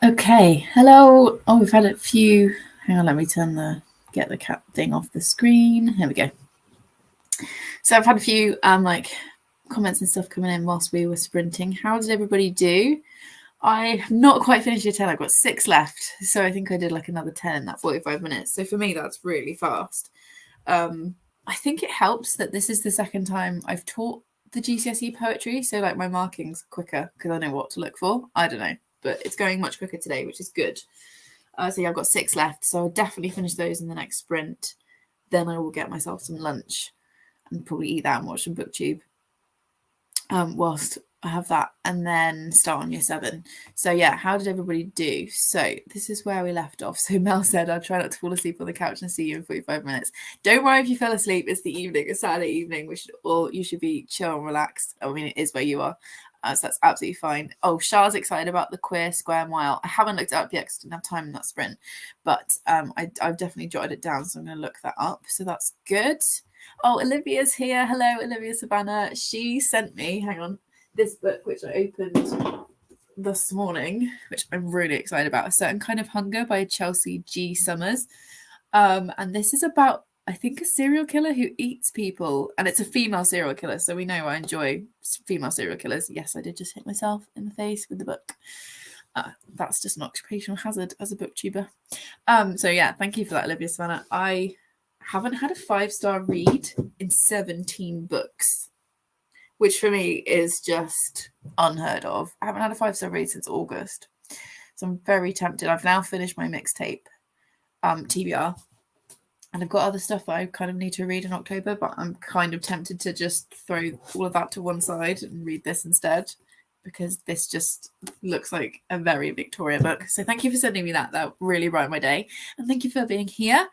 Okay, hello. Oh, we've had a few. Hang on, let me get the cat thing off the screen. Here we go. So I've had a few like comments and stuff coming in whilst we were sprinting. How did everybody do? I have not quite finished your 10. I've got 6 left. So I think I did like another 10 in that 45 minutes. So for me, that's really fast. I think it helps that this is the second time I've taught the GCSE poetry. So like my marking's quicker because I know what to look for. I don't know, but it's going much quicker today, which is good. So yeah, I've got 6 left. So I'll definitely finish those in the next sprint. Then I will get myself some lunch and probably eat that and watch some booktube whilst I have that, and then start on year 7. So yeah, how did everybody do? So this is where we left off. So Mel said, I'll try not to fall asleep on the couch and see you in 45 minutes. Don't worry if you fell asleep. It's the evening, it's Saturday evening. You should be chill and relaxed. I mean, it is where you are. So that's absolutely fine. Oh, Char's excited about the queer square mile. I haven't looked it up yet because I didn't have time in that sprint, but I've definitely jotted it down, so I'm going to look that up. So that's good. Oh, Olivia's here. Hello, Olivia Savannah. She sent me, hang on, this book, which I opened this morning, which I'm really excited about. A Certain Kind of Hunger by Chelsea G. Summers. And this is about, I think, a serial killer who eats people. And it's a female serial killer. So we know I enjoy female serial killers. Yes, I did just hit myself in the face with the book. That's just an occupational hazard as a booktuber. So yeah, thank you for that, Olivia Savannah. I haven't had a 5-star read in 17 books, which for me is just unheard of. I haven't had a 5-star read since August. So I'm very tempted. I've now finished my mixtape, TBR. And I've got other stuff that I kind of need to read in October, but I'm kind of tempted to just throw all of that to one side and read this instead, because this just looks like a very Victoria book. So thank you for sending me that. That really brightened my day. And thank you for being here.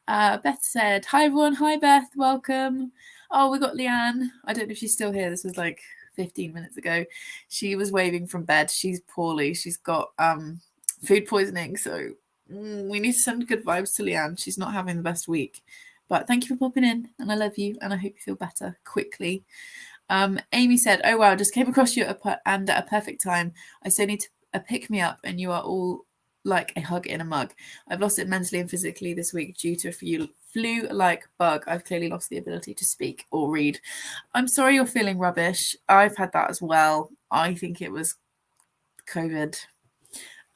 Beth said, hi everyone. Hi Beth, welcome. Oh, we got Leanne. I don't know if she's still here. This was like 15 minutes ago. She was waving from bed. She's poorly. She's got food poisoning. So we need to send good vibes to Leanne. She's not having the best week. But thank you for popping in, and I love you, and I hope you feel better quickly. Amy said, oh wow, just came across you at a perfect time. I still need a pick me up, and you are all like a hug in a mug. I've lost it mentally and physically this week due to a flu-like bug. I've clearly lost the ability to speak or read. I'm sorry you're feeling rubbish. I've had that as well. I think it was COVID.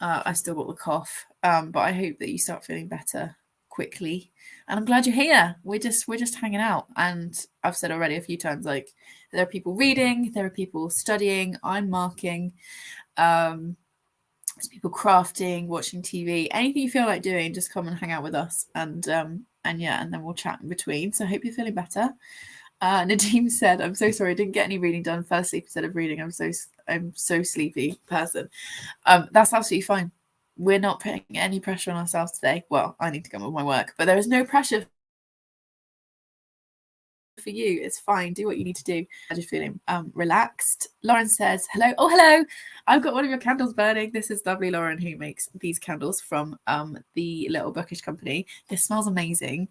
I still got the cough, but I hope that you start feeling better quickly. And I'm glad you're here. We're just hanging out. And I've said already a few times, like, there are people reading, there are people studying, I'm marking. There's people crafting, watching TV, anything you feel like doing, just come and hang out with us, and yeah, and then we'll chat in between. So I hope you're feeling better. Nadeem said, I'm so sorry, I didn't get any reading done, fell asleep instead of reading. I'm so sleepy person. That's absolutely fine. We're not putting any pressure on ourselves today. Well, I need to come with my work, but there is no pressure for you. It's fine. Do what you need to do. I'm just feeling relaxed. Lauren says, hello. Oh, hello. I've got one of your candles burning. This is lovely Lauren, who makes these candles from the Little Bookish Company. This smells amazing.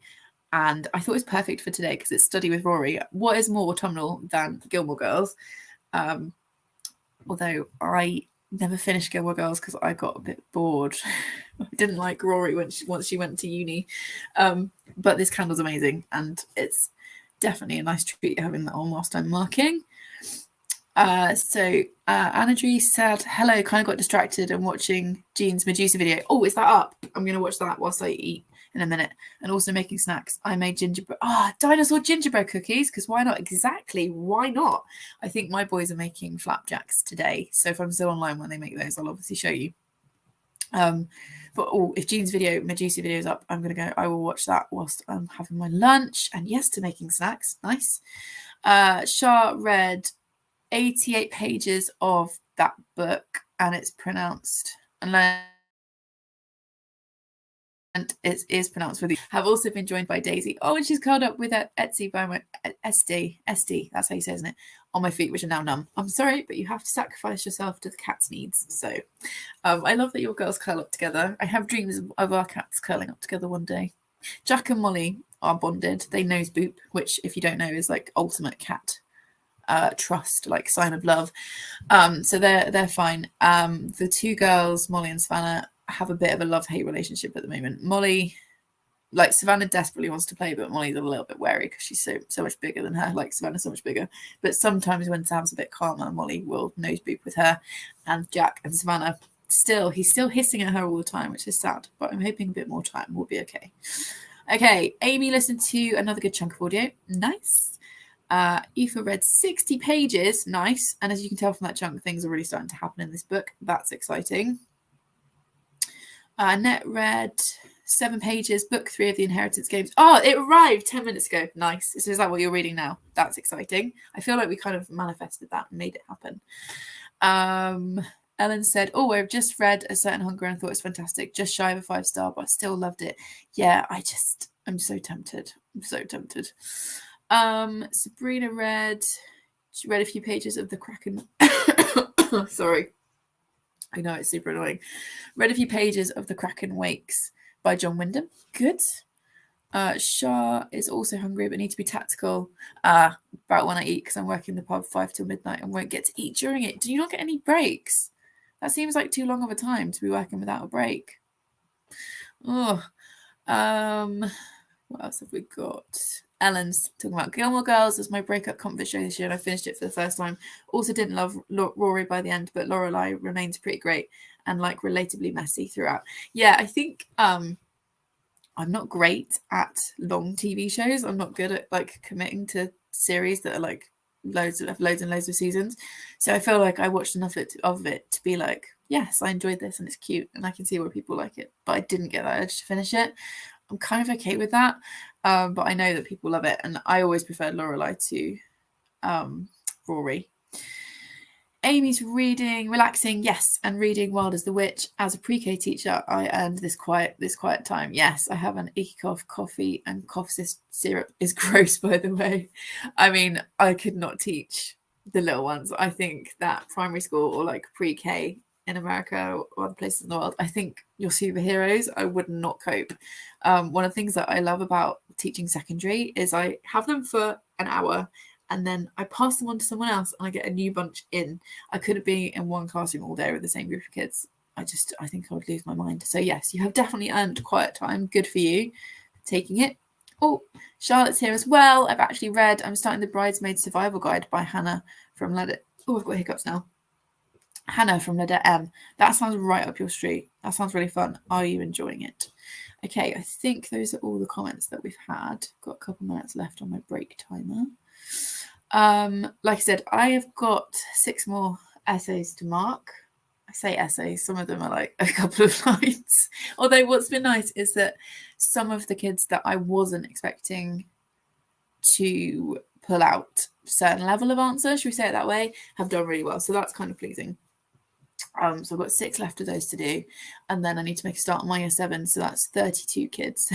And I thought it was perfect for today because it's Study with Rory. What is more autumnal than Gilmore Girls? Although I never finished Gilmore Girls because I got a bit bored. I didn't like Rory once she went to uni. But this candle's amazing, and it's definitely a nice treat having that on whilst I'm marking. So Anadri said, hello, kind of got distracted and watching Jean's Medusa video. Oh, is that up? I'm going to watch that whilst I eat in a minute. And also making snacks. I made dinosaur gingerbread cookies, because why not? Exactly, why not? I think my boys are making flapjacks today, so if I'm still online when they make those, I'll obviously show you. But if Jean's Medusa video is up, I will watch that whilst I'm having my lunch. And yes, to making snacks. Nice. Shah read 88 pages of that book, and it's pronounced, and it is pronounced with you. Have also been joined by Daisy. Oh, and she's curled up with Etsy by my SD. That's how you say, isn't it? On my feet, which are now numb. I'm sorry, but you have to sacrifice yourself to the cat's needs. So I love that your girls curl up together. I have dreams of our cats curling up together one day. Jack and Molly are bonded. They nose boop, which, if you don't know, is like ultimate cat trust, like sign of love. So they're fine. The two girls, Molly and Savannah, have a bit of a love-hate relationship at the moment. Molly, like Savannah desperately wants to play, but Molly's a little bit wary because she's so much bigger than her. Like Savannah's so much bigger. But sometimes when Sam's a bit calmer, Molly will nose boop with her. And Jack and Savannah, he's still hissing at her all the time, which is sad. But I'm hoping a bit more time will be okay. Okay, Amy listened to another good chunk of audio. Nice. Aoife read 60 pages. Nice. And as you can tell from that chunk, things are really starting to happen in this book. That's exciting. Annette read 7 pages, book 3 of the Inheritance Games. Oh, it arrived 10 minutes ago. Nice. So is that what you're reading now? That's exciting. I feel like we kind of manifested that and made it happen. Ellen said, oh, I've just read A Certain Hunger and I thought it was fantastic. Just shy of a 5-star, but I still loved it. Yeah, I'm so tempted. I'm so tempted. Sabrina read a few pages of the Kraken. Sorry. I know it's super annoying. Read a few pages of The Kraken Wakes by John Wyndham. Good. Shah is also hungry but need to be tactical about when I eat because I'm working the pub 5 till midnight and won't get to eat during it. Do you not get any breaks? That seems like too long of a time to be working without a break. Oh, what else have we got? Ellen's talking about Gilmore Girls as my breakup comfort show this year, and I finished it for the first time. Also didn't love Rory by the end, but Lorelai remains pretty great and like relatively messy throughout. Yeah, I think I'm not great at long TV shows. I'm not good at like committing to series that are like loads and loads of seasons. So I feel like I watched enough of it to be like, yes, I enjoyed this and it's cute and I can see why people like it, but I didn't get that urge to finish it. I'm kind of okay with that, but I know that people love it, and I always preferred Lorelai to Rory. Amy's relaxing, yes, and reading Wild as the Witch. As a pre-K teacher, I earned this quiet time. Yes, I have an icky coffee, and cough syrup is gross, by the way. I mean, I could not teach the little ones. I think that primary school or like pre-K in America or other places in the world, I think you're superheroes. I would not cope. One of the things that I love about teaching secondary is I have them for an hour and then I pass them on to someone else and I get a new bunch in. I couldn't be in one classroom all day with the same group of kids. I think I would lose my mind. So yes, you have definitely earned quiet time. Good for you taking it. Oh, Charlotte's here as well. I'm starting the Bridesmaid Survival Guide by Hannah from Letter. Oh, I've got hiccups now. Hannah from Letter M. That sounds right up your street. That sounds really fun. Are you enjoying it? Okay, I think those are all the comments that we've had. Got a couple minutes left on my break timer. Like I said, I have got 6 more essays to mark. I say essays, some of them are like a couple of lines. Although what's been nice is that some of the kids that I wasn't expecting to pull out a certain level of answer, should we say it that way, have done really well. So that's kind of pleasing. So I've got 6 left of those to do, and then I need to make a start on my year 7, so that's 32 kids.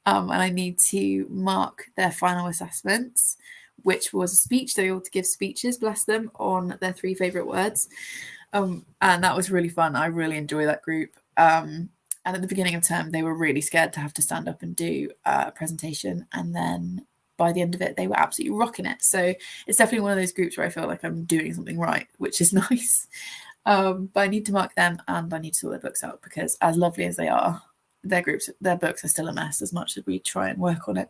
And I need to mark their final assessments, which was a speech. They all to give speeches, bless them, on their 3 favourite words. And that was really fun. I really enjoy that group. And at the beginning of term, they were really scared to have to stand up and do a presentation. And then by the end of it, they were absolutely rocking it. So it's definitely one of those groups where I feel like I'm doing something right, which is nice. But I need to mark them and I need to sort their books out because as lovely as they are, their books are still a mess as much as we try and work on it.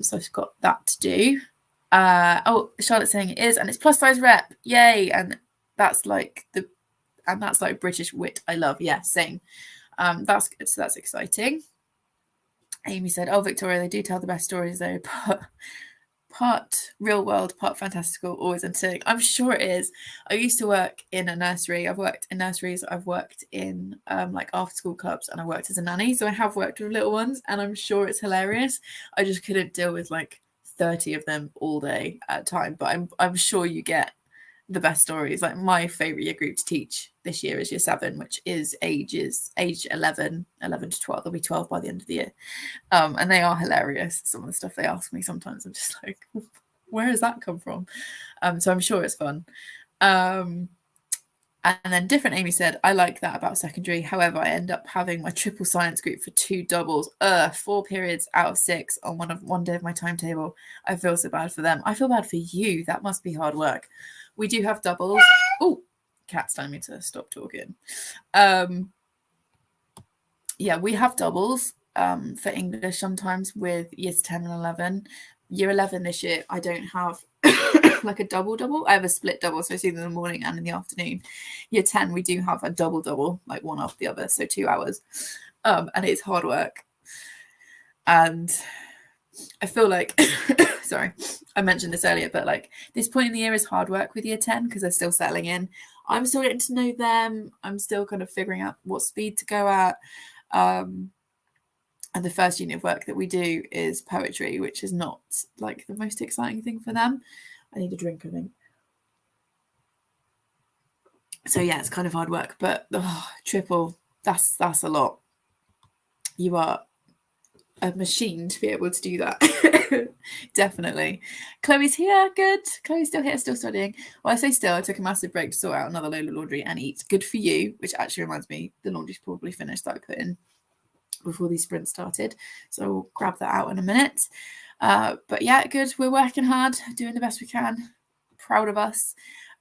So I've got that to do. Charlotte's saying it is, and it's plus size rep. Yay. And that's like British wit I love. Yeah, same. That's good. So that's exciting. Amy said, oh, Victoria, they do tell the best stories though, but part real world, part fantastical, always entertaining. I'm sure it is. I used to work in a nursery. I've worked in nurseries. I've worked in like after school clubs, and I worked as a nanny. So I have worked with little ones, and I'm sure it's hilarious. I just couldn't deal with like 30 of them all day at a time. But I'm sure you get the best stories. Like my favorite year group to teach this year is year 7, which is age 11 to 12. They'll be 12 by the end of the year. And they are hilarious. Some of the stuff they ask me sometimes, I'm just like, where has that come from? So I'm sure it's fun. And then different Amy said, I like that about secondary. However, I end up having my triple science group for 2 doubles. 4 periods out of 6 on one day of my timetable. I feel so bad for them. I feel bad for you. That must be hard work. We do have doubles. Oh, cat's telling me to stop talking. Yeah, we have doubles for English sometimes with years 10 and 11. Year 11 this year, I don't have like a double. I have a split double, so it's either in the morning and in the afternoon. Year 10, we do have a double, like one after the other, so 2 hours. And it's hard work. And I feel like, sorry, I mentioned this earlier, but like this point in the year is hard work with year 10 because they're still settling in. I'm still getting to know them. I'm still kind of figuring out what speed to go at. And the first unit of work that we do is poetry, which is not like the most exciting thing for them. I need a drink, I think. So yeah, it's kind of hard work, but triple, that's a lot. You are a machine to be able to do that. Definitely. Chloe's here, good. Chloe's still here, still studying. Well, I say still, I took a massive break to sort out another load of laundry and eat. Good for you, which actually reminds me, the laundry's probably finished that I put in before these sprints started. So we'll grab that out in a minute. But yeah, good. We're working hard, doing the best we can. Proud of us.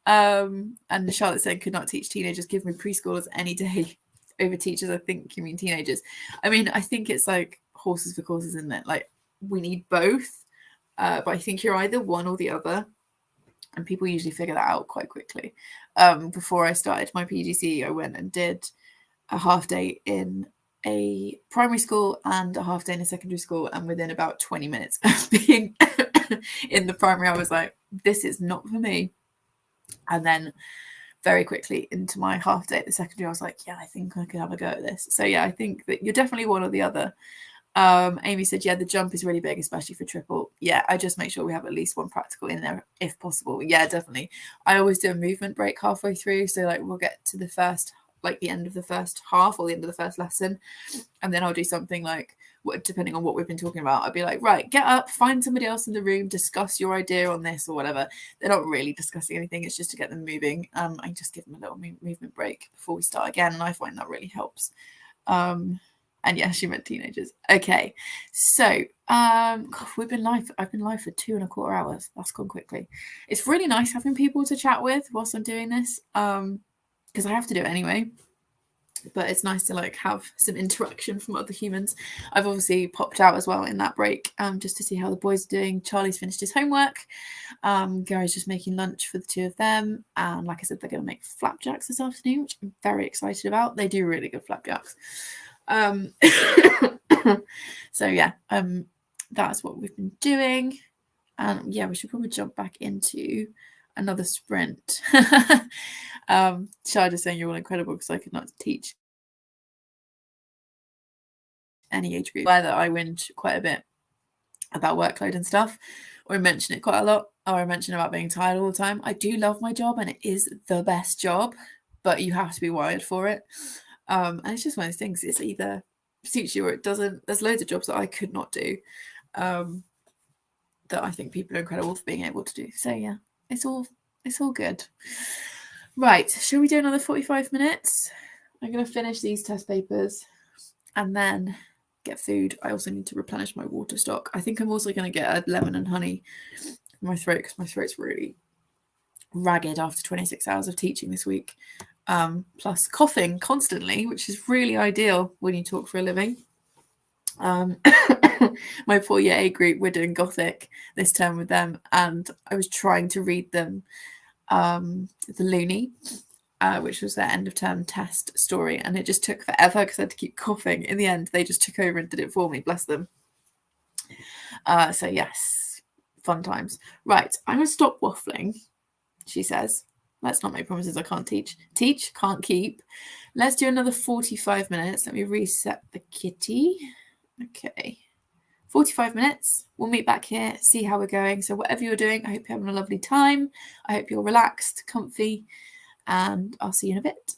And Charlotte said, could not teach teenagers. Give me preschoolers any day over teachers. I think you mean teenagers. I mean, I think it's like horses for courses, isn't it? Like we need both. But I think you're either one or the other. And people usually figure that out quite quickly. Before I started my PGCE, I went and did a half day in a primary school and a half day in a secondary school, and within about 20 minutes of being in the primary, I was like, this is not for me. And then very quickly into my half day at the secondary, I was like, yeah, I think I could have a go at this. So yeah, I think that you're definitely one or the other. Amy said, yeah, the jump is really big, especially for triple. Yeah, I just make sure we have at least one practical in there if possible. Yeah, definitely. I always do a movement break halfway through, so like we'll get to the first, like the end of the first half or the end of the first lesson, and then I'll do something like, depending on what we've been talking about, I'll be like, right, get up, find somebody else in the room, discuss your idea on this or whatever. They're not really discussing anything, it's just to get them moving. I just give them a little movement break before we start again, and I find that really helps. And yeah, she meant teenagers. Okay, so God, I've been live for 2.25 hours. That's gone quickly. It's really nice having people to chat with whilst I'm doing this, because I have to do it anyway. But it's nice to like have some interaction from other humans. I've obviously popped out as well in that break, just to see how the boys are doing. Charlie's finished his homework. Gary's just making lunch for the two of them, and like I said, they're going to make flapjacks this afternoon, which I'm very excited about. They do really good flapjacks. So yeah, that's what we've been doing. And yeah, we should probably jump back into another sprint. Shai just saying you're all incredible because I could not teach any age group. Either I whinge quite a bit about workload and stuff, or I mention it quite a lot, or I mention about being tired all the time. I do love my job and it is the best job, but you have to be wired for it. And it's just one of those things. It's either suits you or it doesn't. There's loads of jobs that I could not do, that I think people are incredible for being able to do. So yeah, it's all good. Right, shall we do another 45 minutes? I'm going to finish these test papers and then get food. I also need to replenish my water stock. I think I'm also going to get a lemon and honey in my throat because my throat's really ragged after 26 hours of teaching this week. Plus coughing constantly, which is really ideal when you talk for a living. My poor year 8 group, we're doing Gothic this term with them, and I was trying to read them the Looney, which was their end of term test story, and it just took forever because I had to keep coughing. In the end, they just took over and did it for me, bless them. So yes, fun times. Right, I'm going to stop waffling, she says. Let's not make promises I can't teach. Teach, can't keep. Let's do another 45 minutes. Let me reset the kitty. Okay. 45 minutes. We'll meet back here, see how we're going. So whatever you're doing, I hope you're having a lovely time. I hope you're relaxed, comfy, and I'll see you in a bit.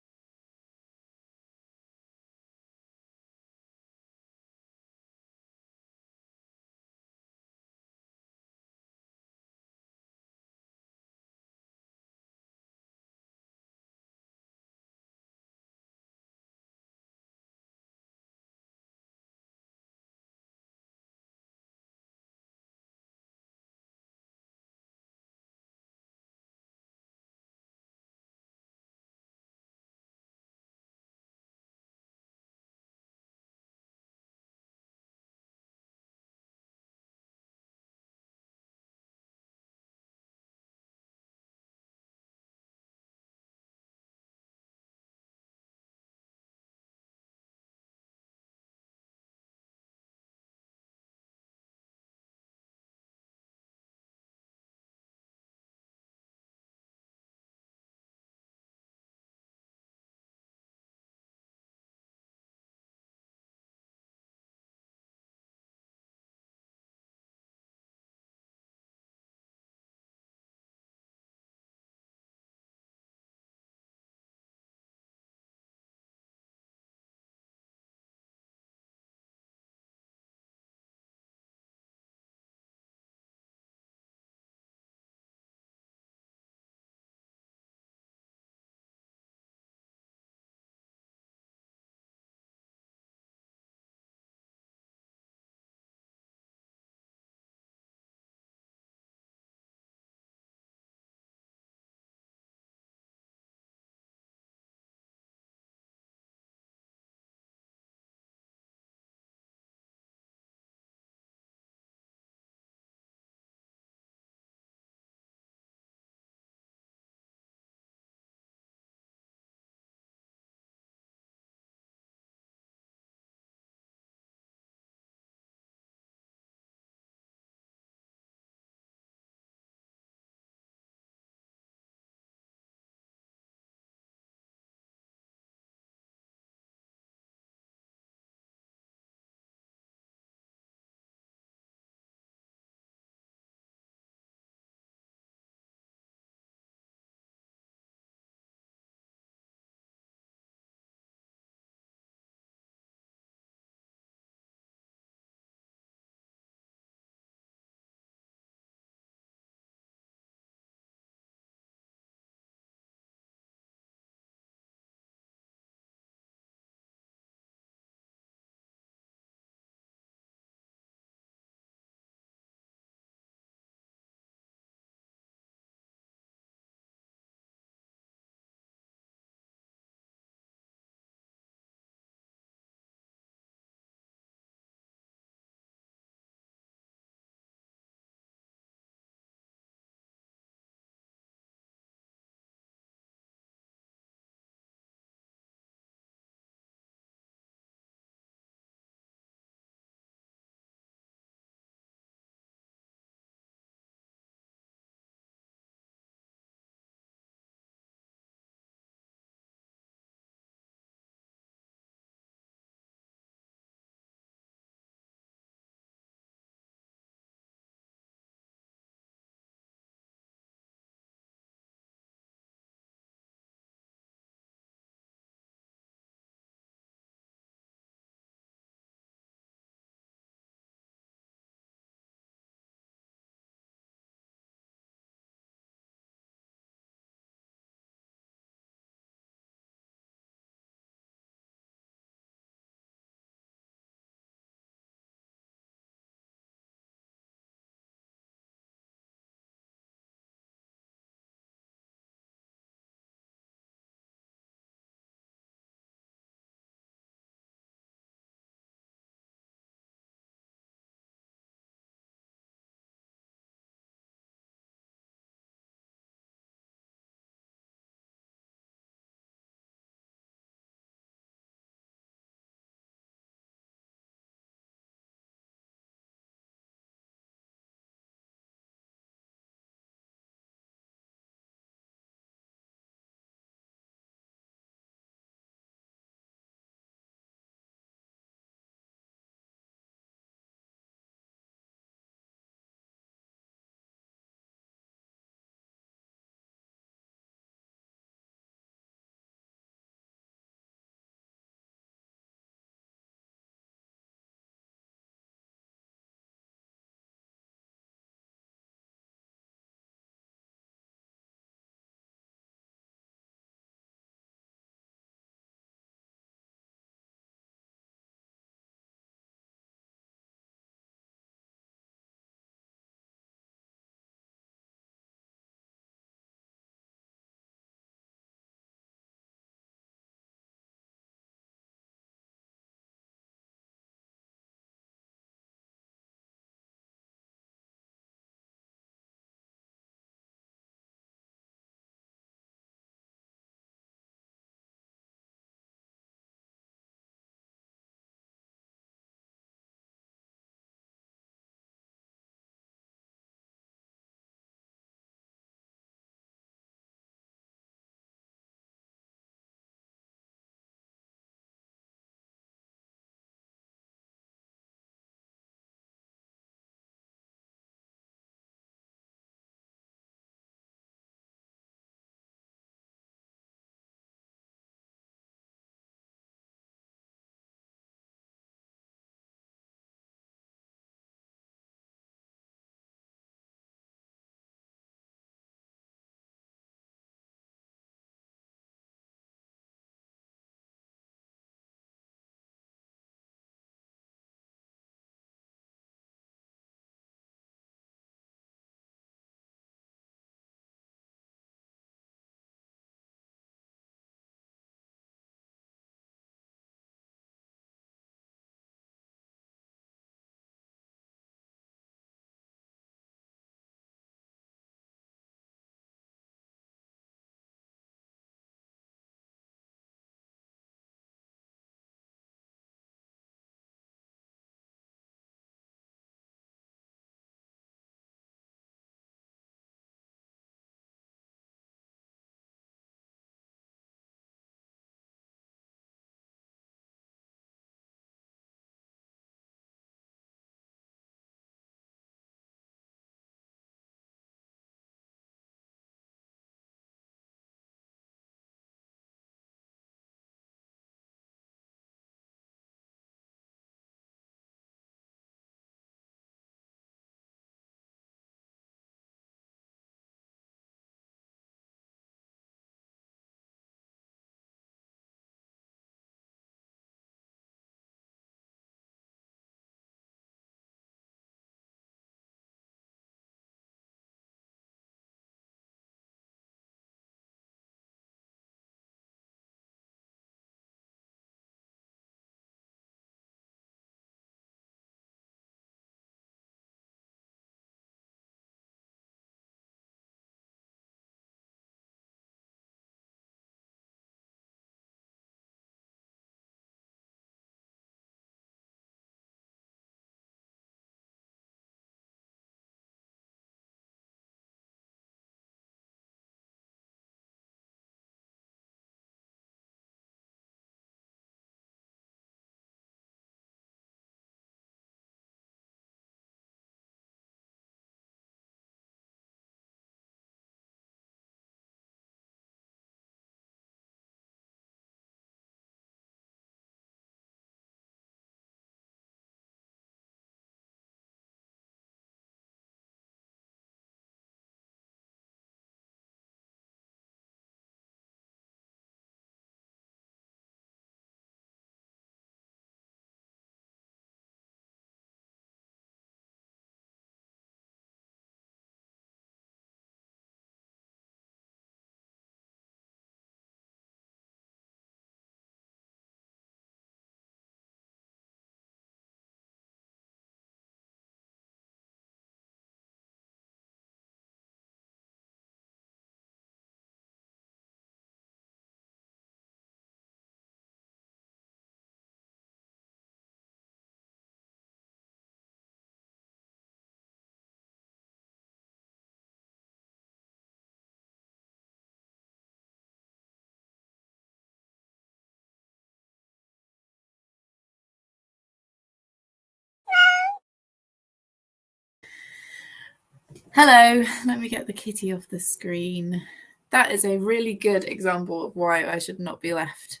Hello, let me get the kitty off the screen. That is a really good example of why I should not be left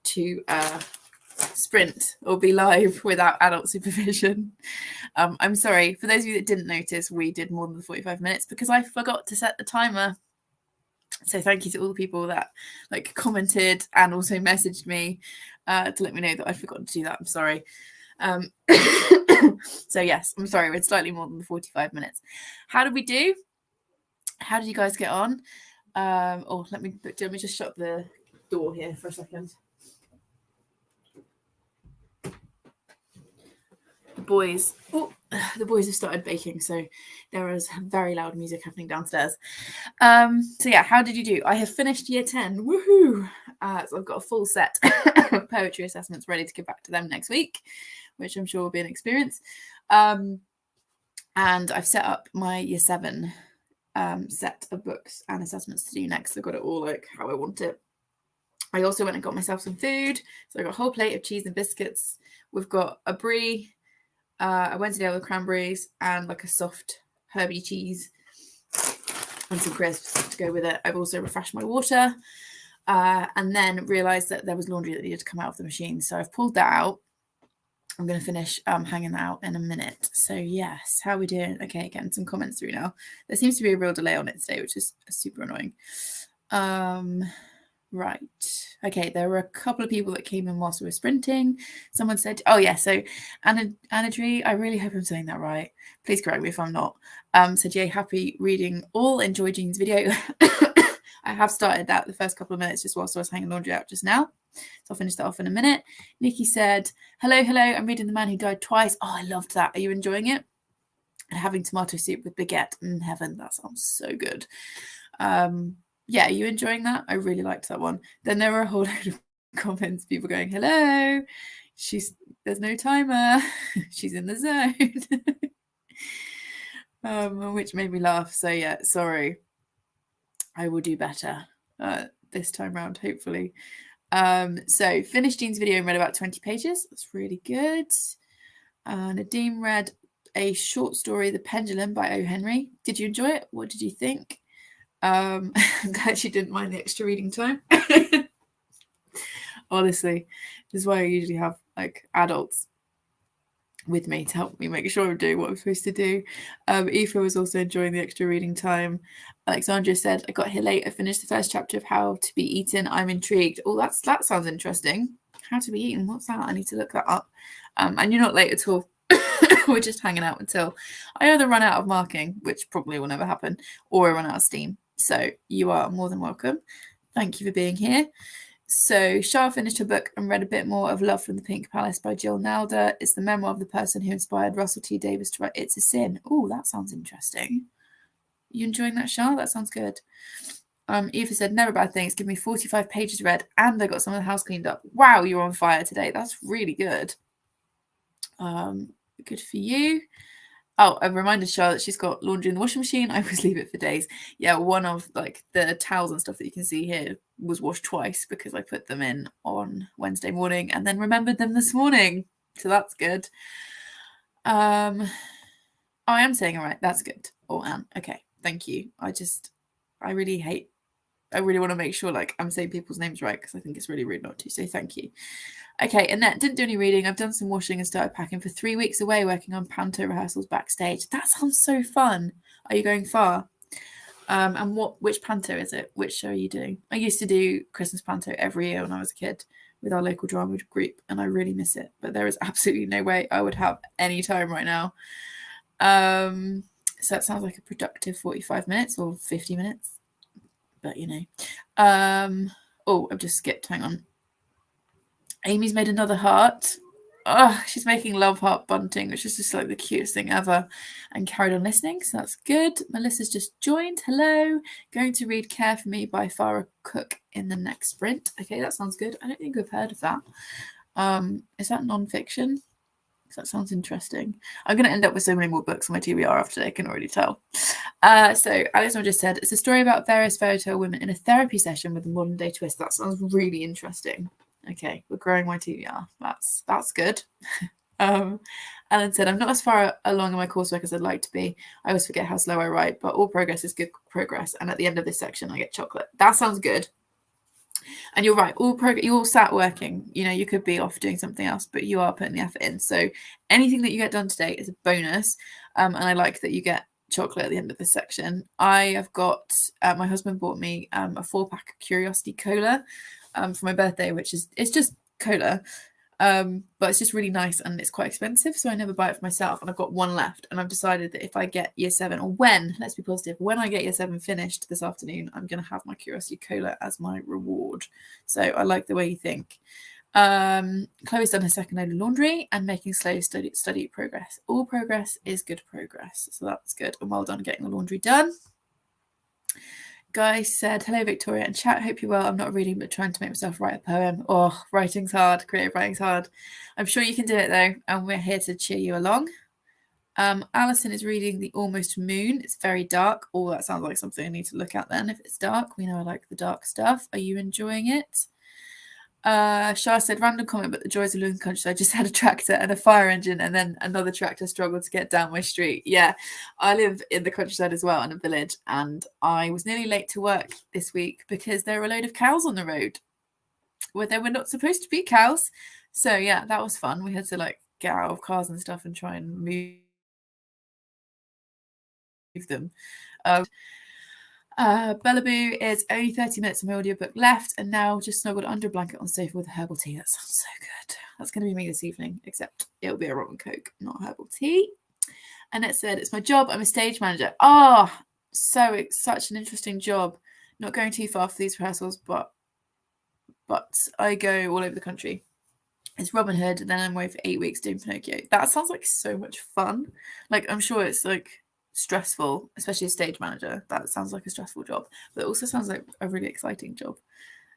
to sprint or be live without adult supervision. I'm sorry, for those of you that didn't notice, we did more than the 45 minutes because I forgot to set the timer. So thank you to all the people that like commented and also messaged me to let me know that I forgot to do that. I'm sorry. So yes, I'm sorry, we're slightly more than the 45 minutes. How did we do? How did you guys get on? Let me just shut the door here for a second. The boys have started baking, so there is very loud music happening downstairs. So yeah, how did you do? I have finished year 10. Woohoo! So I've got a full set of poetry assessments ready to give back to them next week, which I'm sure will be an experience. And I've set up my year 7 set of books and assessments to do next. I've got it all like how I want it. I also went and got myself some food. So I got a whole plate of cheese and biscuits. We've got a brie, a Wednesday with cranberries, and like a soft herby cheese and some crisps to go with it. I've also refreshed my water and then realised that there was laundry that needed to come out of the machine. So I've pulled that out. I'm going to finish hanging that out in a minute. So yes, how are we doing? Okay, getting some comments through now. There seems to be a real delay on it today, which is super annoying. Right. Okay, there were a couple of people that came in whilst we were sprinting. Someone said, oh yeah, so Anadri, I really hope I'm saying that right. Please correct me if I'm not. Said, yay, happy reading all. Enjoy Jean's video. I have started that the first couple of minutes just whilst I was hanging laundry out just now. So I'll finish that off in a minute. Nikki said, hello, I'm reading The Man Who Died Twice. Oh, I loved that. Are you enjoying it? And having tomato soup with baguette. Heaven, that sounds so good. Yeah, are you enjoying that? I really liked that one. Then there were a whole load of comments, people going, hello, there's no timer. She's in the zone. Which made me laugh. So yeah, sorry. I will do better this time round, hopefully. So finished Jean's video and read about 20 pages. That's really good. Nadeem read a short story, The Pendulum by O. Henry. Did you enjoy it? What did you think? I'm glad she didn't mind the extra reading time. Honestly, this is why I usually have like adults with me to help me make sure I'm doing what I'm supposed to do. Aoife was also enjoying the extra reading time. Alexandra said, I got here late. I finished the first chapter of How to Be Eaten. I'm intrigued. Oh, that sounds interesting. How to Be Eaten? What's that? I need to look that up. And you're not late at all. We're just hanging out until I either run out of marking, which probably will never happen, or I run out of steam. So you are more than welcome. Thank you for being here. So Shah finished her book and read a bit more of Love from the Pink Palace by Jill Nalder. It's the memoir of the person who inspired Russell T Davies to write It's a Sin. Oh, that sounds interesting. You enjoying that, Shah? That sounds good. Eva said, never bad things. Give me 45 pages read and I got some of the house cleaned up. Wow, you're on fire today. That's really good. Good for you. Oh, I've reminded Charlotte she's got laundry in the washing machine. I always leave it for days. Yeah, one of like the towels and stuff that you can see here was washed twice because I put them in on Wednesday morning and then remembered them this morning. So that's good. I am saying all right. That's good. Oh, Anne. Okay, thank you. I really want to make sure like I'm saying people's names right because I think it's really rude not to. So thank you. Okay, Annette didn't do any reading. I've done some washing and started packing for 3 weeks away working on panto rehearsals backstage. That sounds so fun. Are you going far? And which panto is it? Which show are you doing? I used to do Christmas panto every year when I was a kid with our local drama group and I really miss it. But there is absolutely no way I would have any time right now. So that sounds like a productive 45 minutes or 50 minutes. But you know. I've just skipped. Hang on. Amy's made another heart. Oh, she's making love heart bunting, which is just like the cutest thing ever, and carried on listening, so that's good. Melissa's just joined. Hello. Going to read Care for Me by Farah Cook in the next sprint. Okay, that sounds good. I don't think I've heard of that. Is that non-fiction? That sounds interesting. I'm going to end up with so many more books on my TBR after today, I can already tell. So Alexandra just said, it's a story about various fairy tale women in a therapy session with a modern day twist. That sounds really interesting. Okay, we're growing my TBR. That's good. Alan said, I'm not as far along in my coursework as I'd like to be. I always forget how slow I write, but all progress is good progress. And at the end of this section, I get chocolate. That sounds good. And you're right, you're all sat working. You know, you could be off doing something else, but you are putting the effort in. So anything that you get done today is a bonus. And I like that you get chocolate at the end of this section. I have got, my husband bought me a 4-pack of Curiosity Cola for my birthday, which is, it's just cola. But it's just really nice and it's quite expensive, so I never buy it for myself, and I've got one left, and I've decided that if I get year 7, or let's be positive, when I get year 7 finished this afternoon, I'm going to have my Curiosity Cola as my reward. So I like the way you think. Chloe's done her second load of laundry and making slow study progress. All progress is good progress, so that's good, and well done getting the laundry done. Guy said, hello, Victoria and chat. Hope you're well. I'm not reading, but trying to make myself write a poem. Oh, writing's hard. Creative writing's hard. I'm sure you can do it, though, and we're here to cheer you along. Alison is reading The Almost Moon. It's very dark. Oh, that sounds like something I need to look at then. If it's dark, we know I like the dark stuff. Are you enjoying it? Shah said, random comment, but the joys of living in the countryside. I just had a tractor and a fire engine, and then another tractor struggled to get down my street. Yeah, I live in the countryside as well, in a village, and I was nearly late to work this week because there were a load of cows on the road where there were not supposed to be cows. So yeah, that was fun. We had to like get out of cars and stuff and try and move them. Bellaboo is only 30 minutes of my audiobook left, and now just snuggled under a blanket on the sofa with a herbal tea. That sounds so good. That's going to be me this evening, except it'll be a rum and coke, not herbal tea. And it said, it's my job. I'm a stage manager. So it's such an interesting job. Not going too far for these rehearsals, but I go all over the country. It's Robin Hood, and then I'm away for 8 weeks doing Pinocchio. That sounds like so much fun. Like, I'm sure it's like stressful, especially a stage manager. That sounds like a stressful job, but it also sounds like a really exciting job.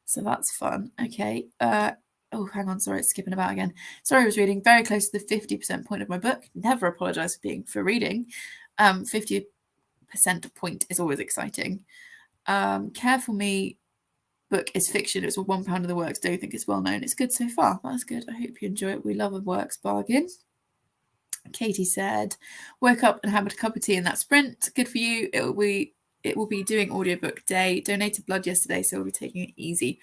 So that's fun. Okay. Oh, hang on. Sorry, it's skipping about again. Sorry, I was reading very close to the 50% point of my book. Never apologize for reading. 50% point is always exciting. Care for Me book is fiction. It's a £1 of the works. Don't think it's well known. It's good so far. That's good. I hope you enjoy it. We love a works bargain. Katie said, woke up and had a cup of tea in that sprint. Good for you. It will be doing audiobook day. Donated blood yesterday, so we'll be taking it easy.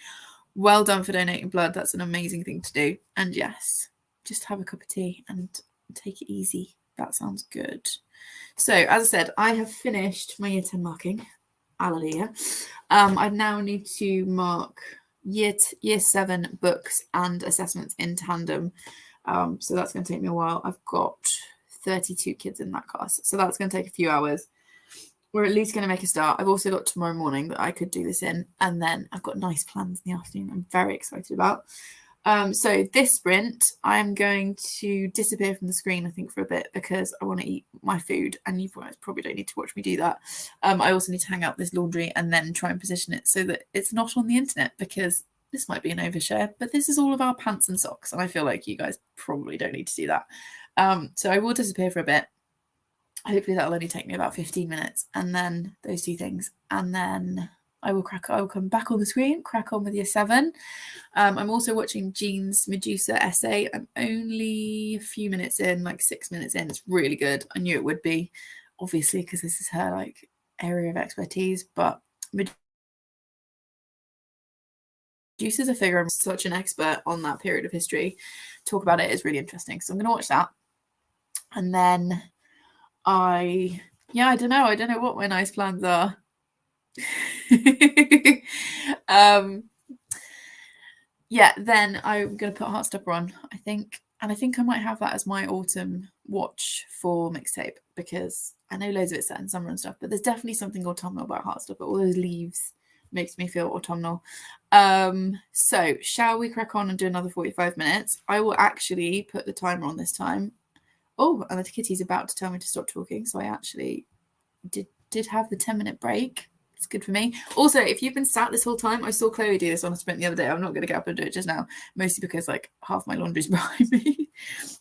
Well done for donating blood. That's an amazing thing to do. And yes, just have a cup of tea and take it easy. That sounds good. So as I said, I have finished my year 10 marking. Hallelujah. I now need to mark year 7 books and assessments in tandem. So that's going to take me a while. I've got 32 kids in that class, so that's going to take a few hours. We're at least going to make a start. I've also got tomorrow morning that I could do this in, and then I've got nice plans in the afternoon I'm very excited about. So this sprint, I'm going to disappear from the screen, I think, for a bit because I want to eat my food, and you probably don't need to watch me do that. I also need to hang out this laundry and then try and position it so that it's not on the internet, because this might be an overshare, but this is all of our pants and socks, and I feel like you guys probably don't need to do that. So I will disappear for a bit. Hopefully that'll only take me about 15 minutes, and then those two things, and then I will come back on the screen, crack on with year 7. I'm also watching Jean's Medusa essay. I'm only a few minutes in, like 6 minutes in. It's really good. I knew it would be, obviously, because this is her like area of expertise, but Medusa's a figure. I'm such an expert on that period of history. Talk about it is really interesting. So I'm going to watch that. And then I don't know what my nice plans are. Then I'm going to put Heartstopper on, I think. And I think I might have that as my autumn watch for Mixtape, because I know loads of it's set in summer and stuff, but there's definitely something autumnal about Heartstopper. All those leaves makes me feel autumnal. So shall we crack on and do another 45 minutes? I will actually put the timer on this time. Oh, and the kitty's about to tell me to stop talking, so I actually did have the 10-minute break. It's good for me. Also, if you've been sat this whole time, I saw Chloe do this on a sprint the other day. I'm not going to get up and do it just now, mostly because like half my laundry's behind me.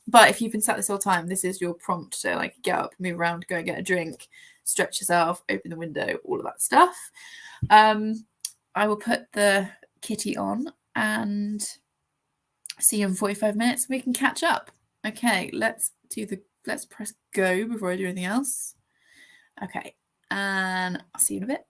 But if you've been sat this whole time, this is your prompt to like get up, move around, go and get a drink, stretch yourself, open the window, all of that stuff. I will put the kitty on and see you in 45 minutes. We can catch up. Okay, let's press go before I do anything else. Okay, and I'll see you in a bit.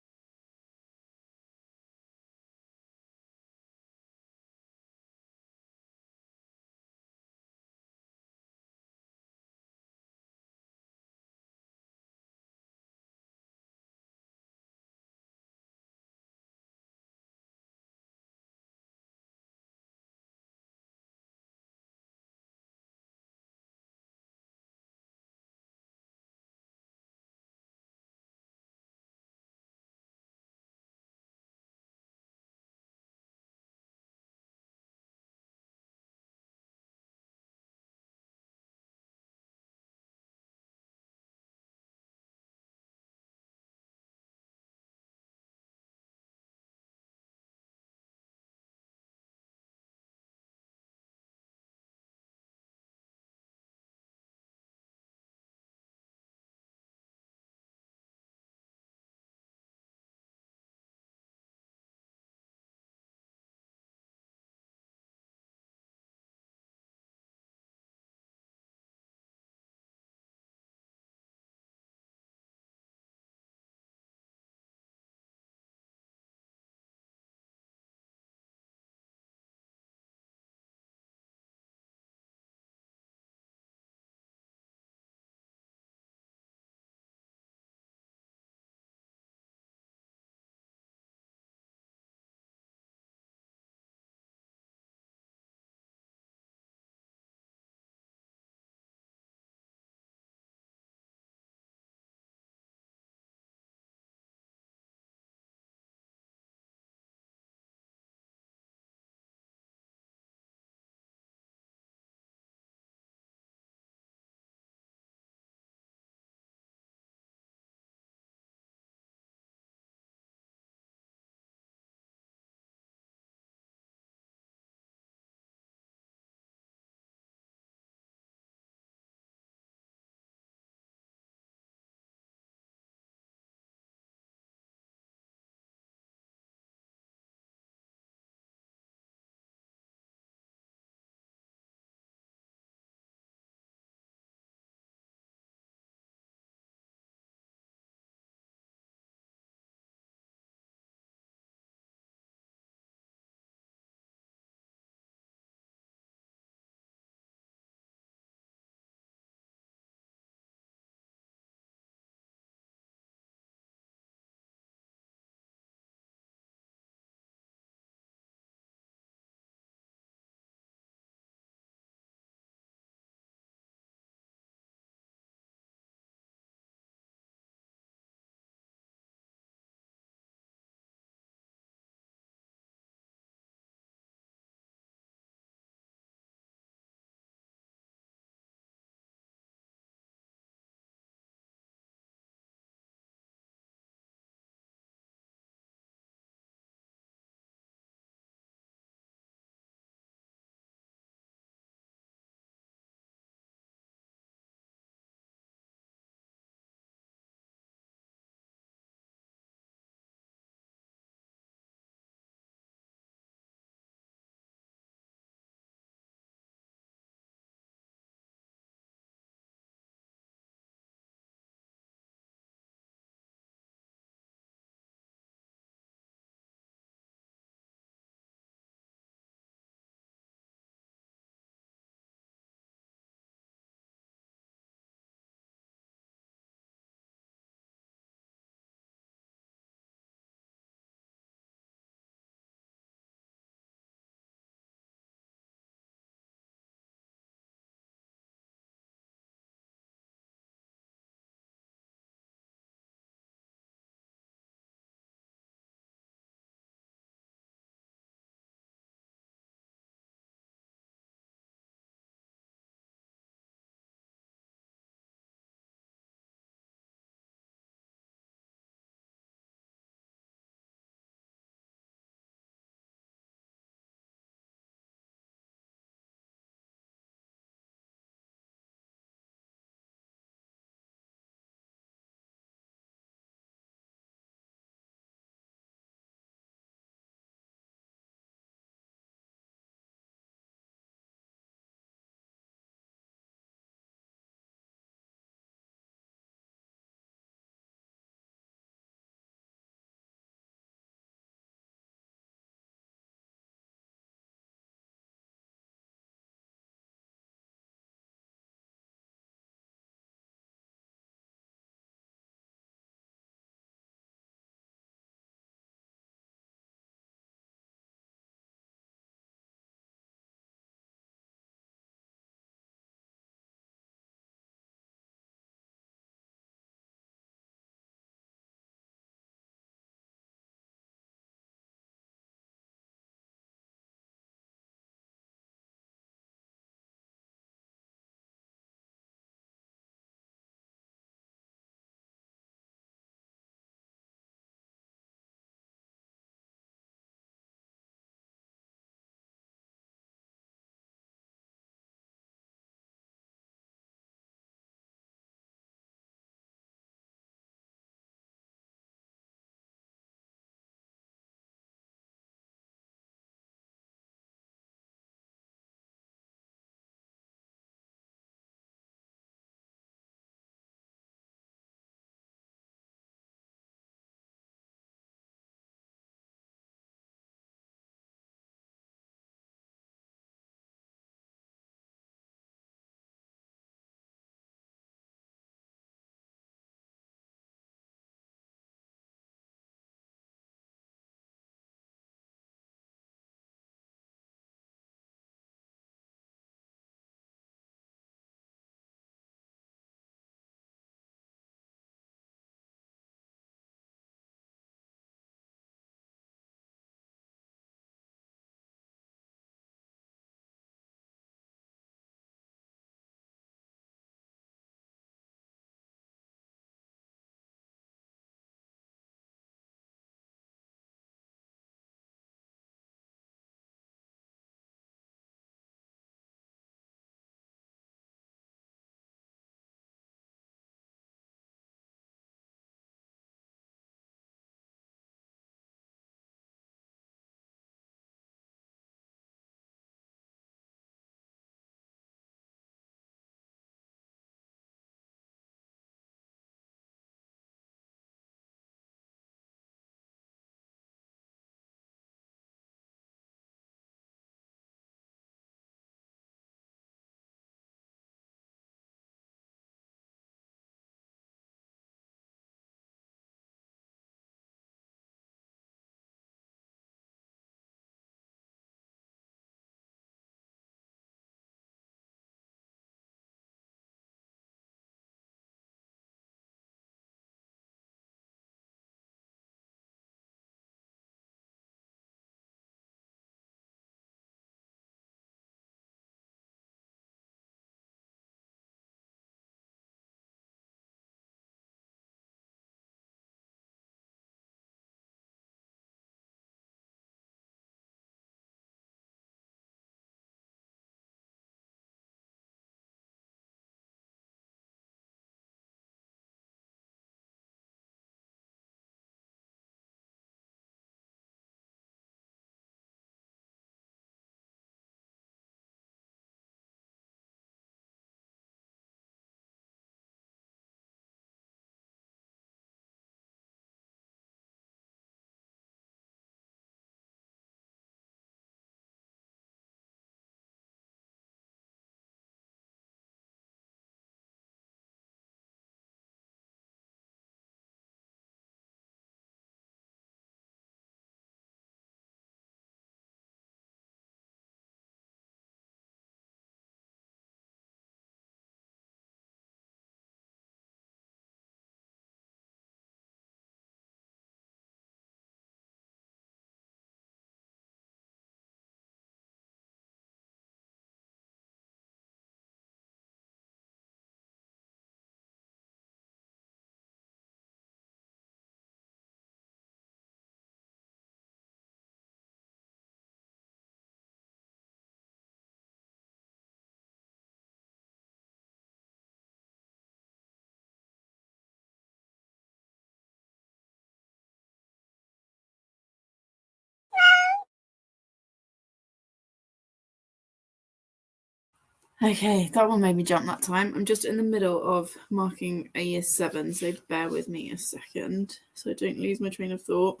Okay, that one made me jump that time. I'm just in the middle of marking a year 7, so bear with me a second so I don't lose my train of thought,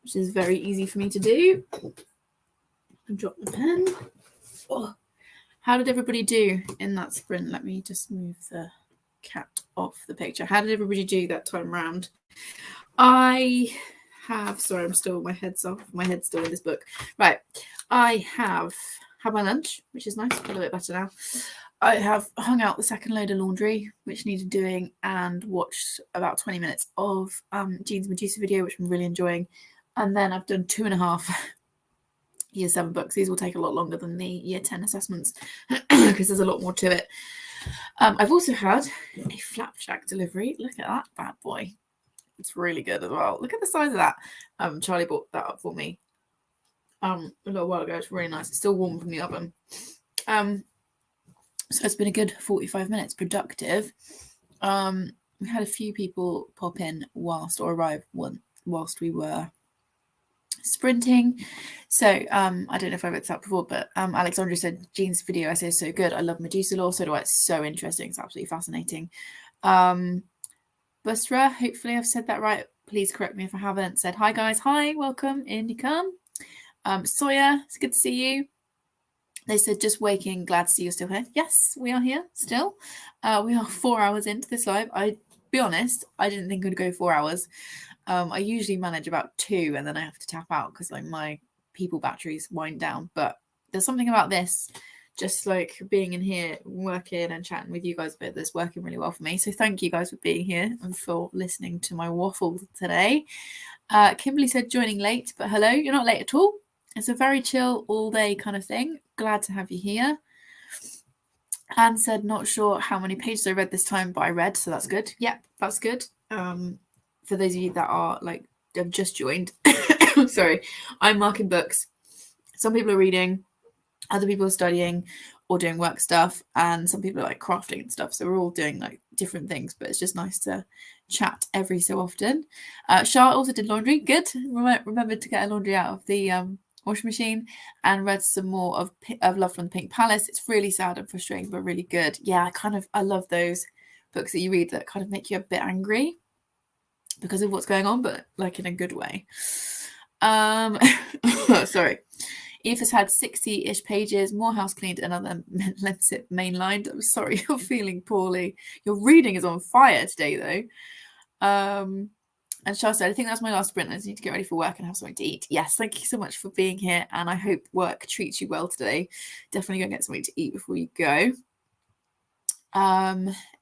which is very easy for me to do. I dropped the pen. Oh. How did everybody do in that sprint? Let me just move the cat off the picture. How did everybody do that time round? I have, sorry, my head's off. My head's still in this book. Right. I have had my lunch, which is nice. I feel a bit better now. I have hung out the second load of laundry, which needed doing, and watched about 20 minutes of Jean's Medusa video, which I'm really enjoying. And then I've done 2.5 year 7 books. These will take a lot longer than the year 10 assessments because there's a lot more to it. I've also had a flapjack delivery. Look at that bad boy. It's really good as well. Look at the size of that. Charlie bought that up for me a little while ago. It's really nice. It's still warm from the oven. So it's been a good 45 minutes, productive. We had a few people pop in arrive whilst we were sprinting. So I don't know if I read that before, but Alexandra said Jean's video essay is so good. I love Medusa law. So do I. It's so interesting. It's absolutely fascinating. Busra, hopefully I've said that right. Please correct me if I haven't. Said hi guys. Hi, welcome. In you come. Sawyer, it's good to see you. They said just waking, glad to see you're still here. Yes, we are here still. We are 4 hours into this live. I be honest, I didn't think it would go 4 hours. I usually manage about 2 and then I have to tap out because like my people batteries wind down. But there's something about this, just like being in here, working and chatting with you guys a bit, that's working really well for me. So thank you guys for being here and for listening to my waffle today. Kimberly said joining late, but hello, you're not late at all. It's a very chill all day kind of thing. Glad to have you here. Anne said, not sure how many pages I read this time, but I read, so that's good. Yep, that's good. For those of you that are like, have just joined, sorry, I'm marking books. Some people are reading, other people are studying or doing work stuff, and some people are like crafting and stuff. So we're all doing like different things, but it's just nice to chat every so often. Charlotte also did laundry. Good. Remembered to get a laundry out of the washing machine and read some more of Love from the Pink Palace. It's really sad and frustrating, but really good. Yeah, I love those books that you read that kind of make you a bit angry because of what's going on, but like in a good way. Sorry. Eve has had 60-ish pages, more house cleaned, another Lensip mainlined. I'm sorry, you're feeling poorly. Your reading is on fire today, though. And Shah said, I think that's my last sprint. I just need to get ready for work and have something to eat. Yes, thank you so much for being here. And I hope work treats you well today. Definitely go and get something to eat before you go.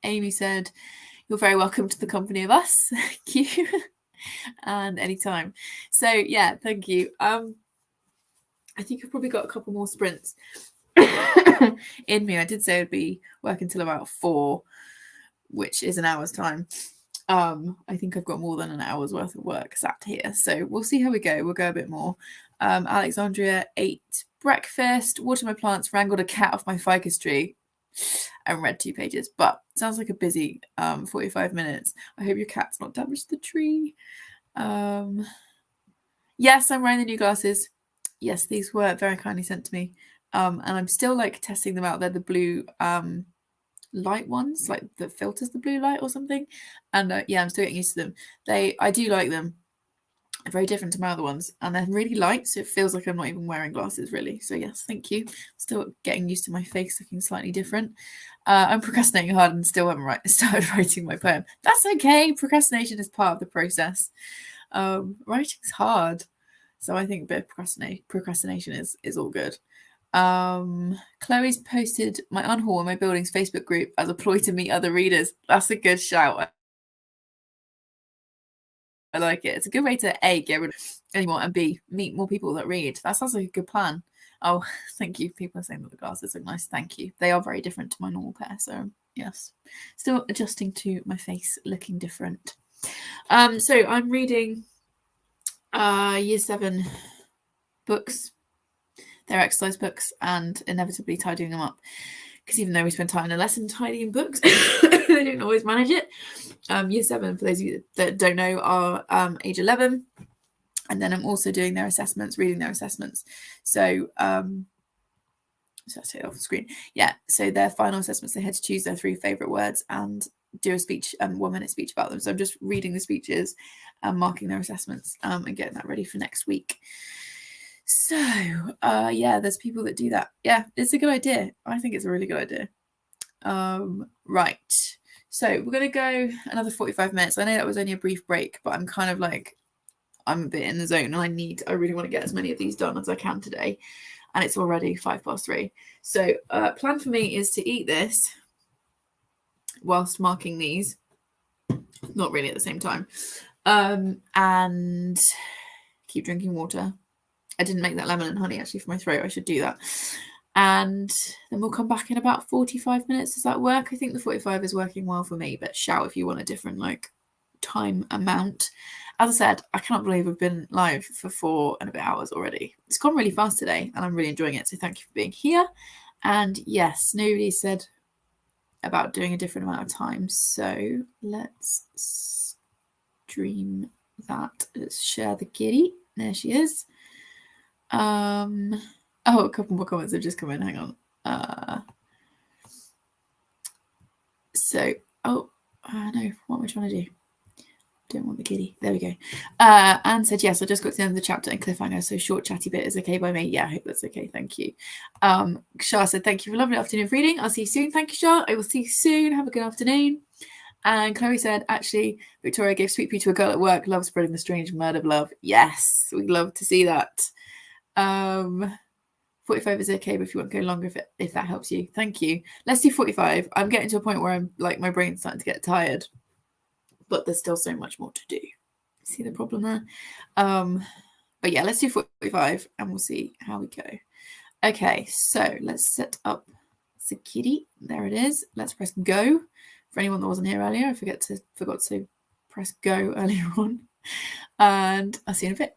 Amy said, you're very welcome to the company of us. Thank you. And anytime. So, yeah, thank you. I think I've probably got a couple more sprints in me. I did say I'd be working till about 4, which is an hour's time. I think I've got more than an hour's worth of work sat here. So we'll see how we go. We'll go a bit more. Alexandria ate breakfast, watered my plants, wrangled a cat off my ficus tree, and read 2 pages. But sounds like a busy 45 minutes. I hope your cat's not damaged the tree. Yes, I'm wearing the new glasses. Yes, these were very kindly sent to me. And I'm still like testing them out. They're the blue light ones, like that filters the blue light or something. And yeah, I'm still getting used to them. I do like them. They're very different to my other ones. And they're really light, so it feels like I'm not even wearing glasses really. So yes, thank you. Still getting used to my face looking slightly different. I'm procrastinating hard and still haven't started writing my poem. That's okay. Procrastination is part of the process. Writing's hard. So I think a bit of procrastination is all good. Chloe's posted my unhaul in my building's Facebook group as a ploy to meet other readers. That's a good shout. I like it. It's a good way to A, get rid of anyone, and B, meet more people that read. That sounds like a good plan. Oh, thank you. People are saying that the glasses look nice. Thank you. They are very different to my normal pair. So yes, still adjusting to my face looking different. So I'm reading year 7 books. They're exercise books and inevitably tidying them up. Because even though we spend time in a lesson tidying books, they don't always manage it. Year 7, for those of you that don't know, are age 11. And then I'm also doing their assessments, reading their assessments. So So let's take it off the screen. Yeah, so their final assessments, they had to choose their 3 favourite words and do a speech, 1-minute speech about them. So I'm just reading the speeches and marking their assessments and getting that ready for next week. So, yeah, there's people that do that. Yeah, it's a good idea. I think it's a really good idea. Right. So we're going to go another 45 minutes. I know that was only a brief break, but I'm kind of like, I'm a bit in the zone and I really want to get as many of these done as I can today. And it's already 3:05. So plan for me is to eat this whilst marking these. Not really at the same time. And keep drinking water. I didn't make that lemon and honey actually for my throat. I should do that. And then we'll come back in about 45 minutes. Does that work? I think the 45 is working well for me, but shout if you want a different time amount. As I said, I cannot believe we've been live for 4 and a bit hours already. It's gone really fast today and I'm really enjoying it. So thank you for being here. And yes, nobody said about doing a different amount of time. So let's stream that. Let's share the kitty. There she is. Oh, a couple more comments have just come in. Hang on. So, no, what am I trying to do? Don't want the kitty. There we go. Anne said, yes, I just got to the end of the chapter and cliffhanger, so short chatty bit is okay by me. Yeah, I hope that's okay. Thank you. Shah said, thank you for a lovely afternoon of reading. I'll see you soon. Thank you, Shah. I will see you soon. Have a good afternoon. And Chloe said, actually, Victoria gave sweet pea to a girl at work. Love spreading the strange murder of love. Yes, we'd love to see that. 45 is okay, but if you want to go longer, if that helps you, thank you. Let's do 45. I'm getting to a point where I'm like, my brain's starting to get tired, but there's still so much more to do. See the problem there? But yeah, let's do 45 and we'll see how we go. Okay, so let's set up the kitty. There it is. Let's press go. For anyone that wasn't here earlier, I forgot to press go earlier on. And I'll see you in a bit.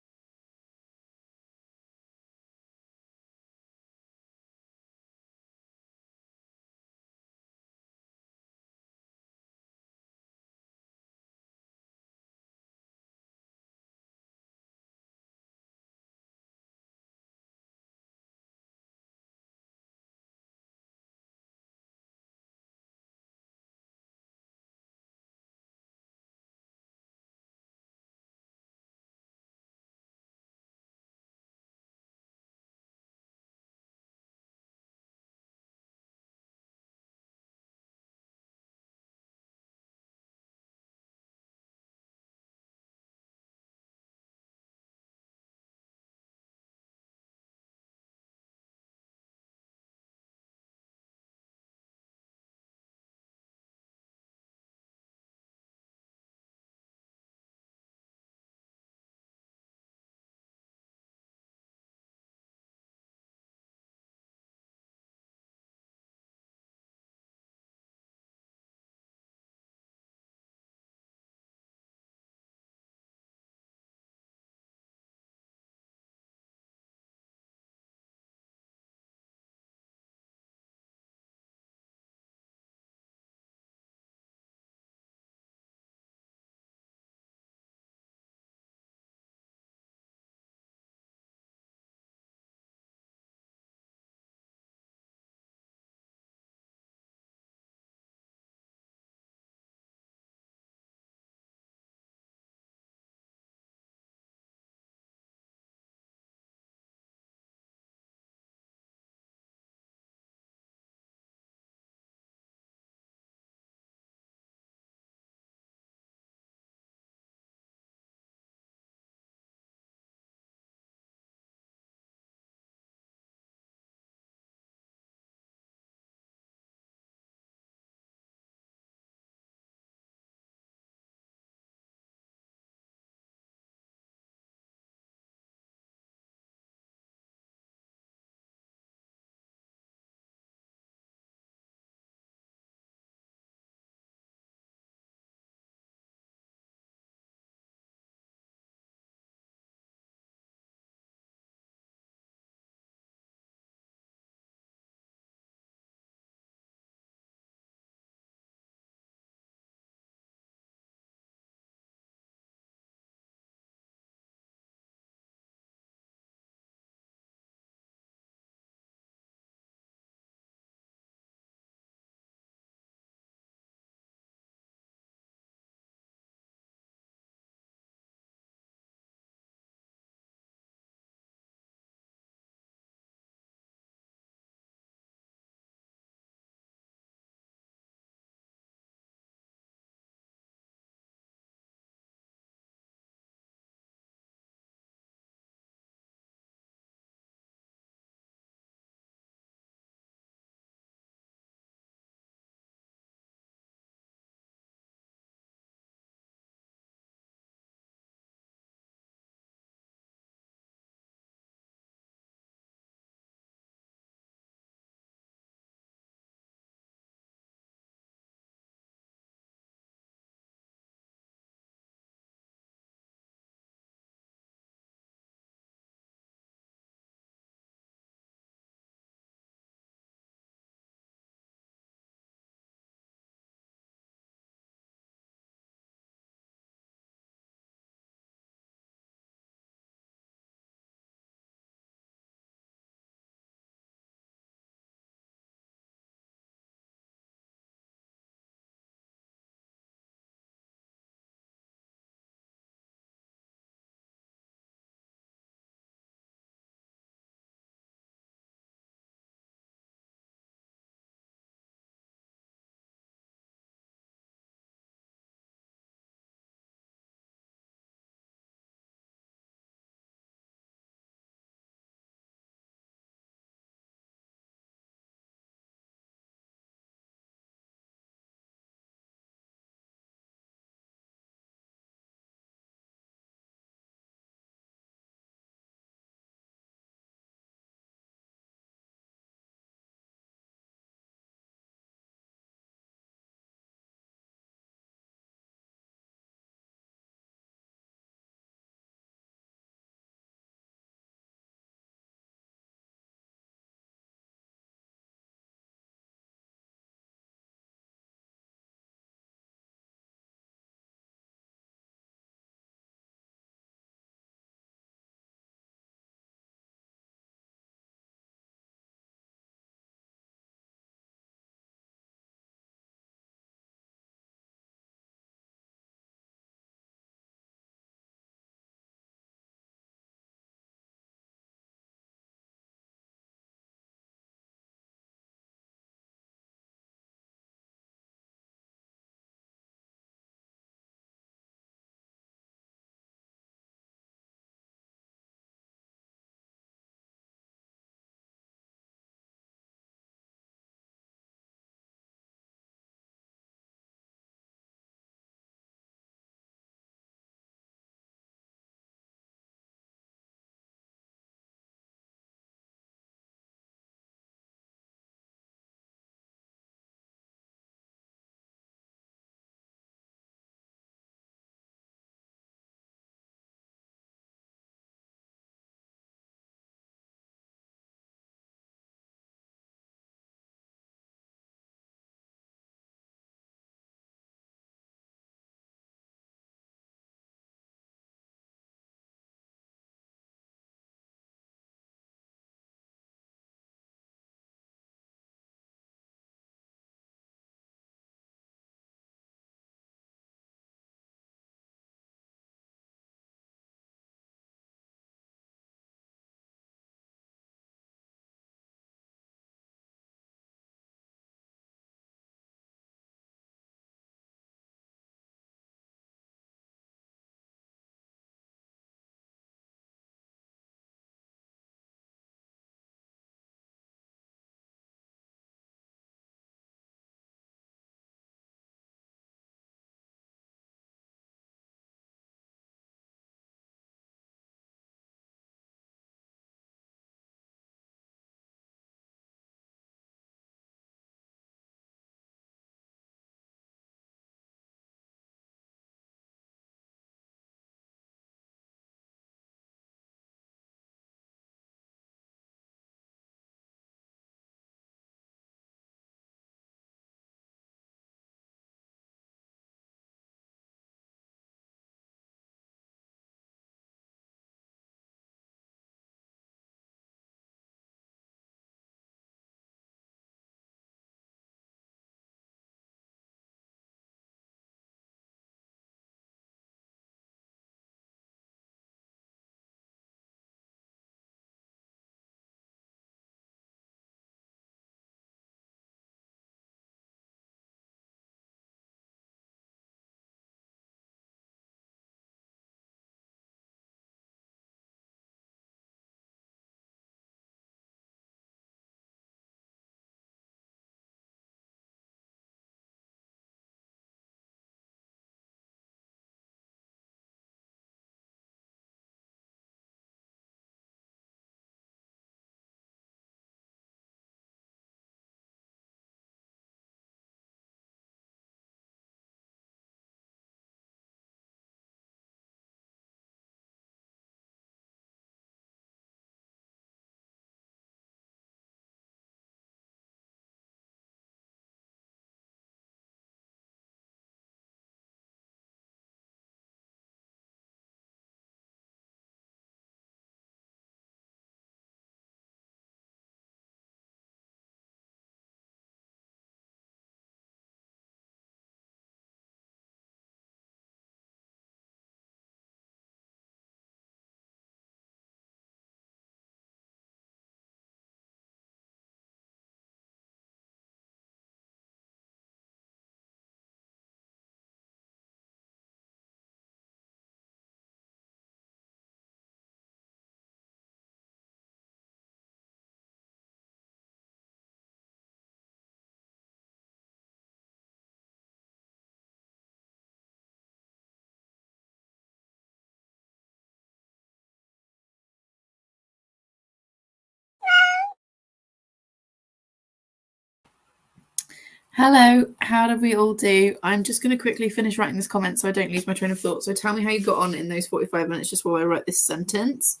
Hello, how did we all do? I'm just going to quickly finish writing this comment so I don't lose my train of thought. So tell me how you got on in those 45 minutes just while I write this sentence.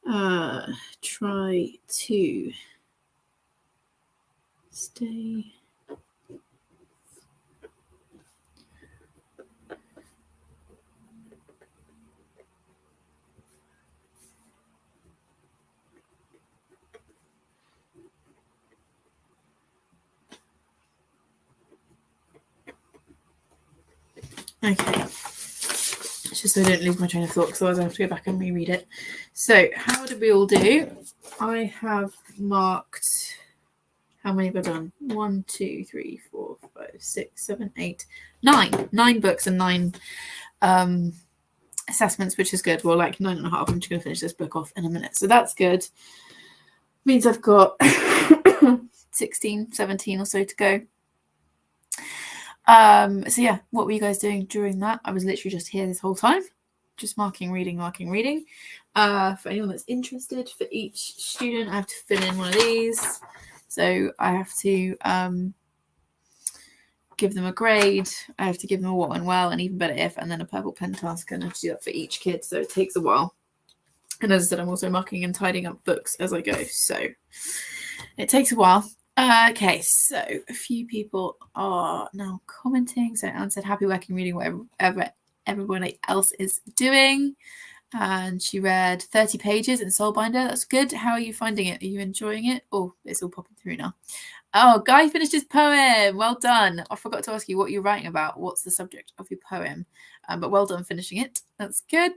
Try to stay. Okay. It's just so I don't lose my train of thought because otherwise I have to go back and reread it. So, how did we all do? I have marked. How many have I done? 1, 2, 3, 4, 5, 6, 7, 8, 9. 9 books and 9 assessments, which is good. Well, like 9.5. I'm just going to finish this book off in a minute. So that's good. Means I've got 16, 17 or so to go. So yeah, what were you guys doing during that? I was literally just here this whole time, just marking, reading. For anyone that's interested, for each student, I have to fill in one of these. So I have to give them a grade. I have to give them a what and well, and even better if, and then a purple pen task, and I have to do that for each kid. So it takes a while. And as I said, I'm also marking and tidying up books as I go. So it takes a while. Okay, so a few people are now commenting. So Anne said, happy working, reading whatever everybody else is doing. And she read 30 pages in Soulbinder. That's good. How are you finding it? Are you enjoying it? Oh, it's all popping through now. Oh, Guy finished his poem. Well done. I forgot to ask you what you're writing about. What's the subject of your poem? But well done finishing it. That's good.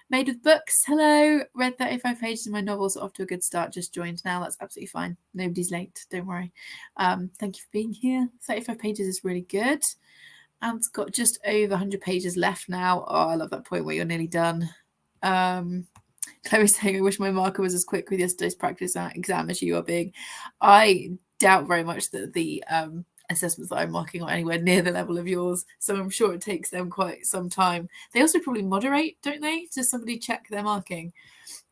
Made with Books. Hello. Read 35 pages of my novels. Off to a good start. Just joined now. That's absolutely fine. Nobody's late. Don't worry. Thank you for being here. 35 pages is really good. And it's got just over 100 pages left now. Oh, I love that point where you're nearly done. Chloe's saying, I wish my marker was as quick with yesterday's practice exam as you are being. I doubt very much that the assessments that I'm marking are anywhere near the level of yours, so I'm sure it takes them quite some time. They also probably moderate, don't they? Does somebody check their marking?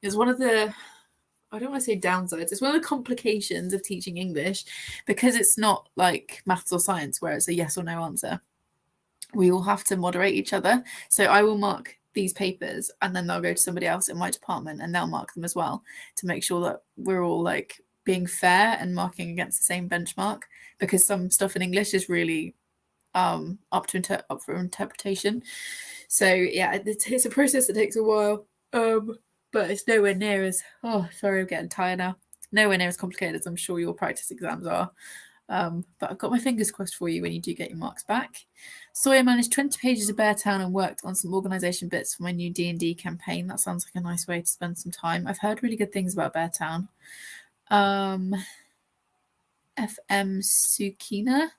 It's one of the, I don't want to say downsides, it's one of the complications of teaching English, because it's not like maths or science where it's a yes or no answer. We all have to moderate each other. So I will mark these papers and then they'll go to somebody else in my department and they'll mark them as well to make sure that we're all like being fair and marking against the same benchmark, because some stuff in English is really up for interpretation. So yeah, it's a process that takes a while, but it's nowhere near as, oh sorry, I'm getting tired now, nowhere near as complicated as I'm sure your practice exams are. But I've got my fingers crossed for you when you do get your marks back. Sawyer managed 20 pages of Beartown and worked on some organisation bits for my new D&D campaign. That sounds like a nice way to spend some time. I've heard really good things about Beartown. FM Sukina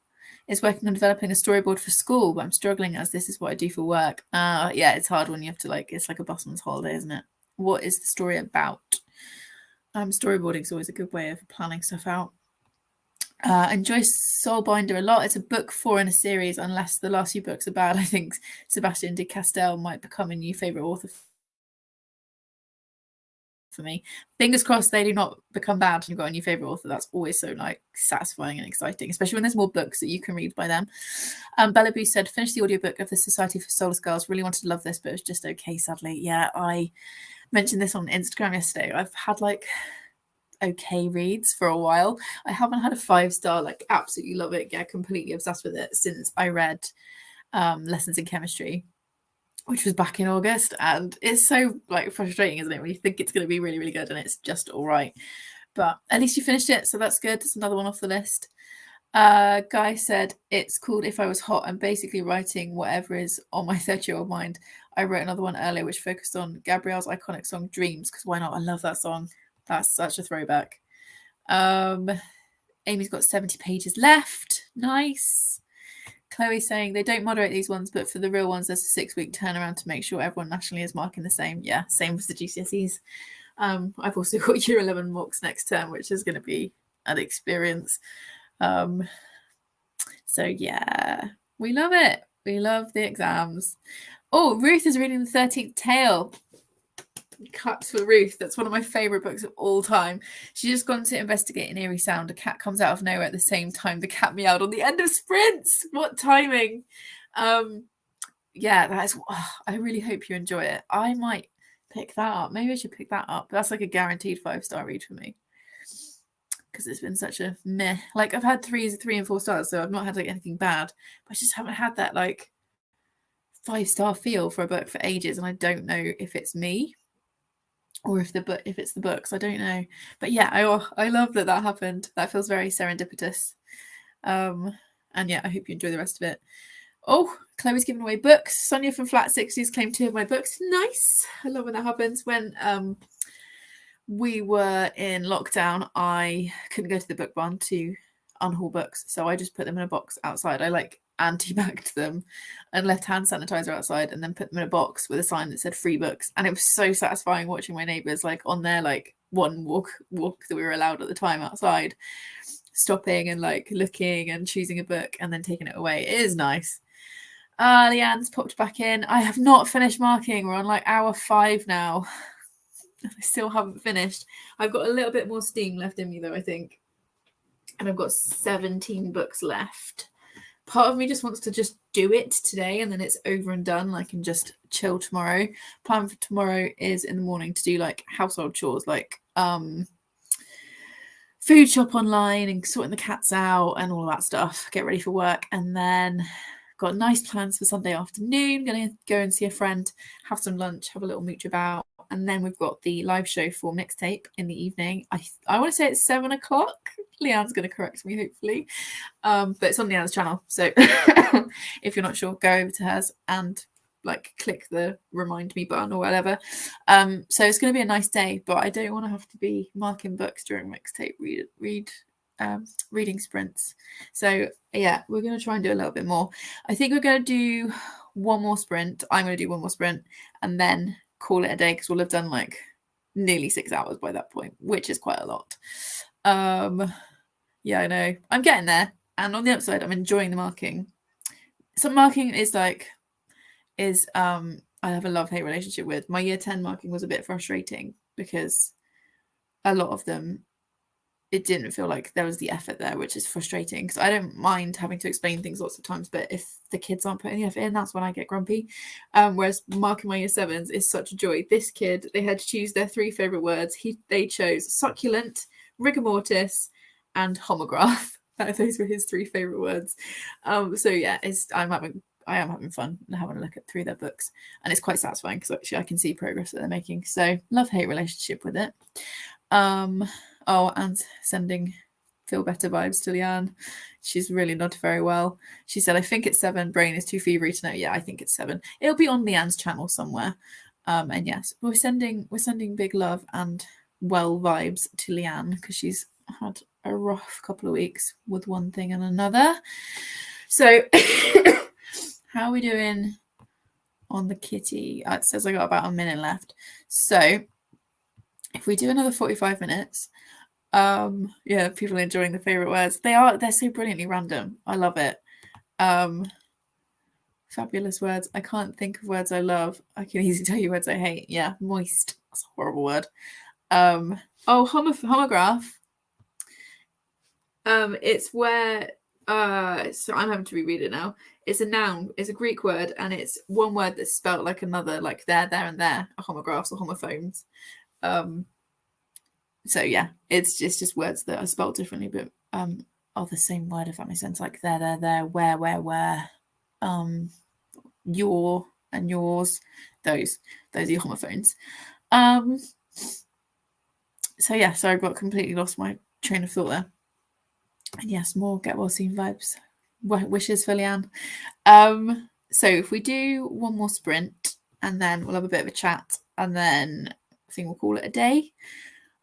is working on developing a storyboard for school, but I'm struggling as this is what I do for work. Yeah, it's hard when you have to it's like a busman's holiday, isn't it? What is the story about? Storyboarding is always a good way of planning stuff out. Enjoy Soulbinder a lot. It's a book 4 in a series, unless the last few books are bad. I think Sebastian de Castell might become a new favourite author for me. Fingers crossed they do not become bad and you've got a new favourite author. That's always so satisfying and exciting, especially when there's more books that you can read by them. Bella Boo said, finished the audiobook of the Society for Soulless Girls. Really wanted to love this, but it was just okay, sadly. Yeah, I mentioned this on Instagram yesterday. I've had okay reads for a while. I haven't had a 5-star absolutely love it, completely obsessed with it since I read Lessons in Chemistry, which was back in August, and it's so frustrating, isn't it, when you think it's going to be really, really good and it's just all right. But at least you finished it, so that's good. It's another one off the list. Guy said, it's called If I Was Hot. I'm basically writing whatever is on my 30-year-old mind. I wrote another one earlier which focused on Gabrielle's iconic song Dreams, because why not? I love that song. That's such a throwback. Amy's got 70 pages left. Nice. Chloe's saying they don't moderate these ones, but for the real ones, there's a 6-week turnaround to make sure everyone nationally is marking the same. Yeah, same with the GCSEs. I've also got Year 11 mocks next term, which is going to be an experience. So yeah, we love it. We love the exams. Oh, Ruth is reading the 13th Tale. Claps for Ruth. That's one of my favourite books of all time. She's just gone to investigate an eerie sound. A cat comes out of nowhere at the same time the cat meowed on the end of sprints. What timing! Yeah, that is. Oh, I really hope you enjoy it. I might pick that up. Maybe I should pick that up. That's like a guaranteed 5-star read for me, because it's been such a meh. Like, I've had 3 and 4 stars, so I've not had like anything bad, but I just haven't had that like 5-star feel for a book for ages, and I don't know if it's me or if it's the books. I don't know, but yeah, I love that happened. That feels very serendipitous. And yeah, I hope you enjoy the rest of it. Oh, Chloe's giving away books. Sonia from Flat 60s claimed 2 of my books. Nice. I love when that happens. When we were in lockdown, I couldn't go to the book barn to unhaul books, so I just put them in a box outside. I like anti-bagged them and left hand sanitizer outside, and then put them in a box with a sign that said free books. And it was so satisfying watching my neighbours like on their like one walk that we were allowed at the time outside, stopping and like looking and choosing a book and then taking it away. It is nice. Leanne's popped back in. I have not finished marking. We're on like hour 5 now. I still haven't finished. I've got a little bit more steam left in me though, I think. And I've got 17 books left. Part of me just wants to just do it today and then it's over and done. I can just chill tomorrow. Plan for tomorrow is in the morning to do like household chores, like food shop online and sorting the cats out and all that stuff. Get ready for work. And then got nice plans for Sunday afternoon. Going to go and see a friend, have some lunch, have a little mooch about. And then we've got the live show for Mixtape in the evening. I want to say it's 7 o'clock. Leanne's going to correct me, hopefully. But it's on Leanne's channel. So if you're not sure, go over to hers and like click the remind me button or whatever. So it's going to be a nice day, but I don't want to have to be marking books during Mixtape reading sprints. So yeah, we're going to try and do a little bit more. I think we're going to do one more sprint. I'm going to do one more sprint and then call it a day, because we'll have done like nearly 6 hours by that point, which is quite a lot. Yeah, I know. I'm getting there. And on the upside, I'm enjoying the marking. Some marking is I have a love-hate relationship with. My year 10 marking was a bit frustrating because a lot of them, it didn't feel like there was the effort there, which is frustrating because I don't mind having to explain things lots of times, but if the kids aren't putting the effort in, that's when I get grumpy. Whereas marking my year 7s is such a joy. This kid, they had to choose their 3 favourite words. They chose succulent, rigor mortis, and homograph. Those were his 3 favourite words. So yeah, I am having fun and having a look through their books, and it's quite satisfying because actually I can see progress that they're making. So love-hate relationship with it. Oh, and sending feel better vibes to Leanne. She's really nodded very well. She said, I think it's 7. Brain is too fevery to know. Yeah, I think it's 7. It'll be on Leanne's channel somewhere. And yes, we're sending big love and well vibes to Leanne because she's had a rough couple of weeks with one thing and another. So how are we doing on the kitty? It says I got about a minute left. So if we do another 45 minutes, yeah, people are enjoying the favorite words. They're so brilliantly random. I love it. Fabulous words. I can't think of words I love. I can easily tell you words I hate. Yeah, moist. That's a horrible word. Homograph. It's where so I'm having to reread it now. It's a noun, it's a Greek word, and it's one word that's spelled like another, like there, and there, homographs or homophones. So yeah, it's just words that are spelled differently, but are the same word, if that makes sense. Like there, where, your and yours, those are your homophones. So yeah, so I got completely lost my train of thought there. And yes, more get well soon vibes. Wishes for Leanne. So if we do one more sprint and then we'll have a bit of a chat and then I think we'll call it a day.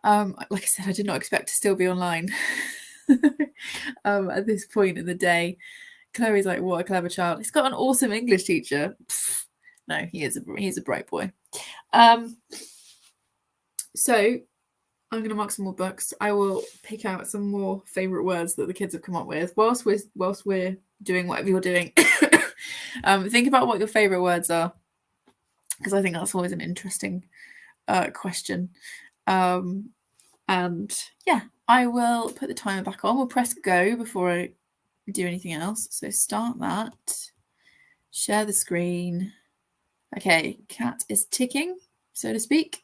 Like I said, I did not expect to still be online at this point in the day. Chloe's like, what a clever child. He's got an awesome English teacher. Pfft, no, he is a bright boy. So I'm going to mark some more books. I will pick out some more favourite words that the kids have come up with whilst we're doing whatever you're doing. Think about what your favourite words are, because I think that's always an interesting question. And yeah, I will put the timer back on. We'll press go before I do anything else. So start that. Share the screen. Okay, cat is ticking, so to speak.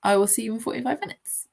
I will see you in 45 minutes.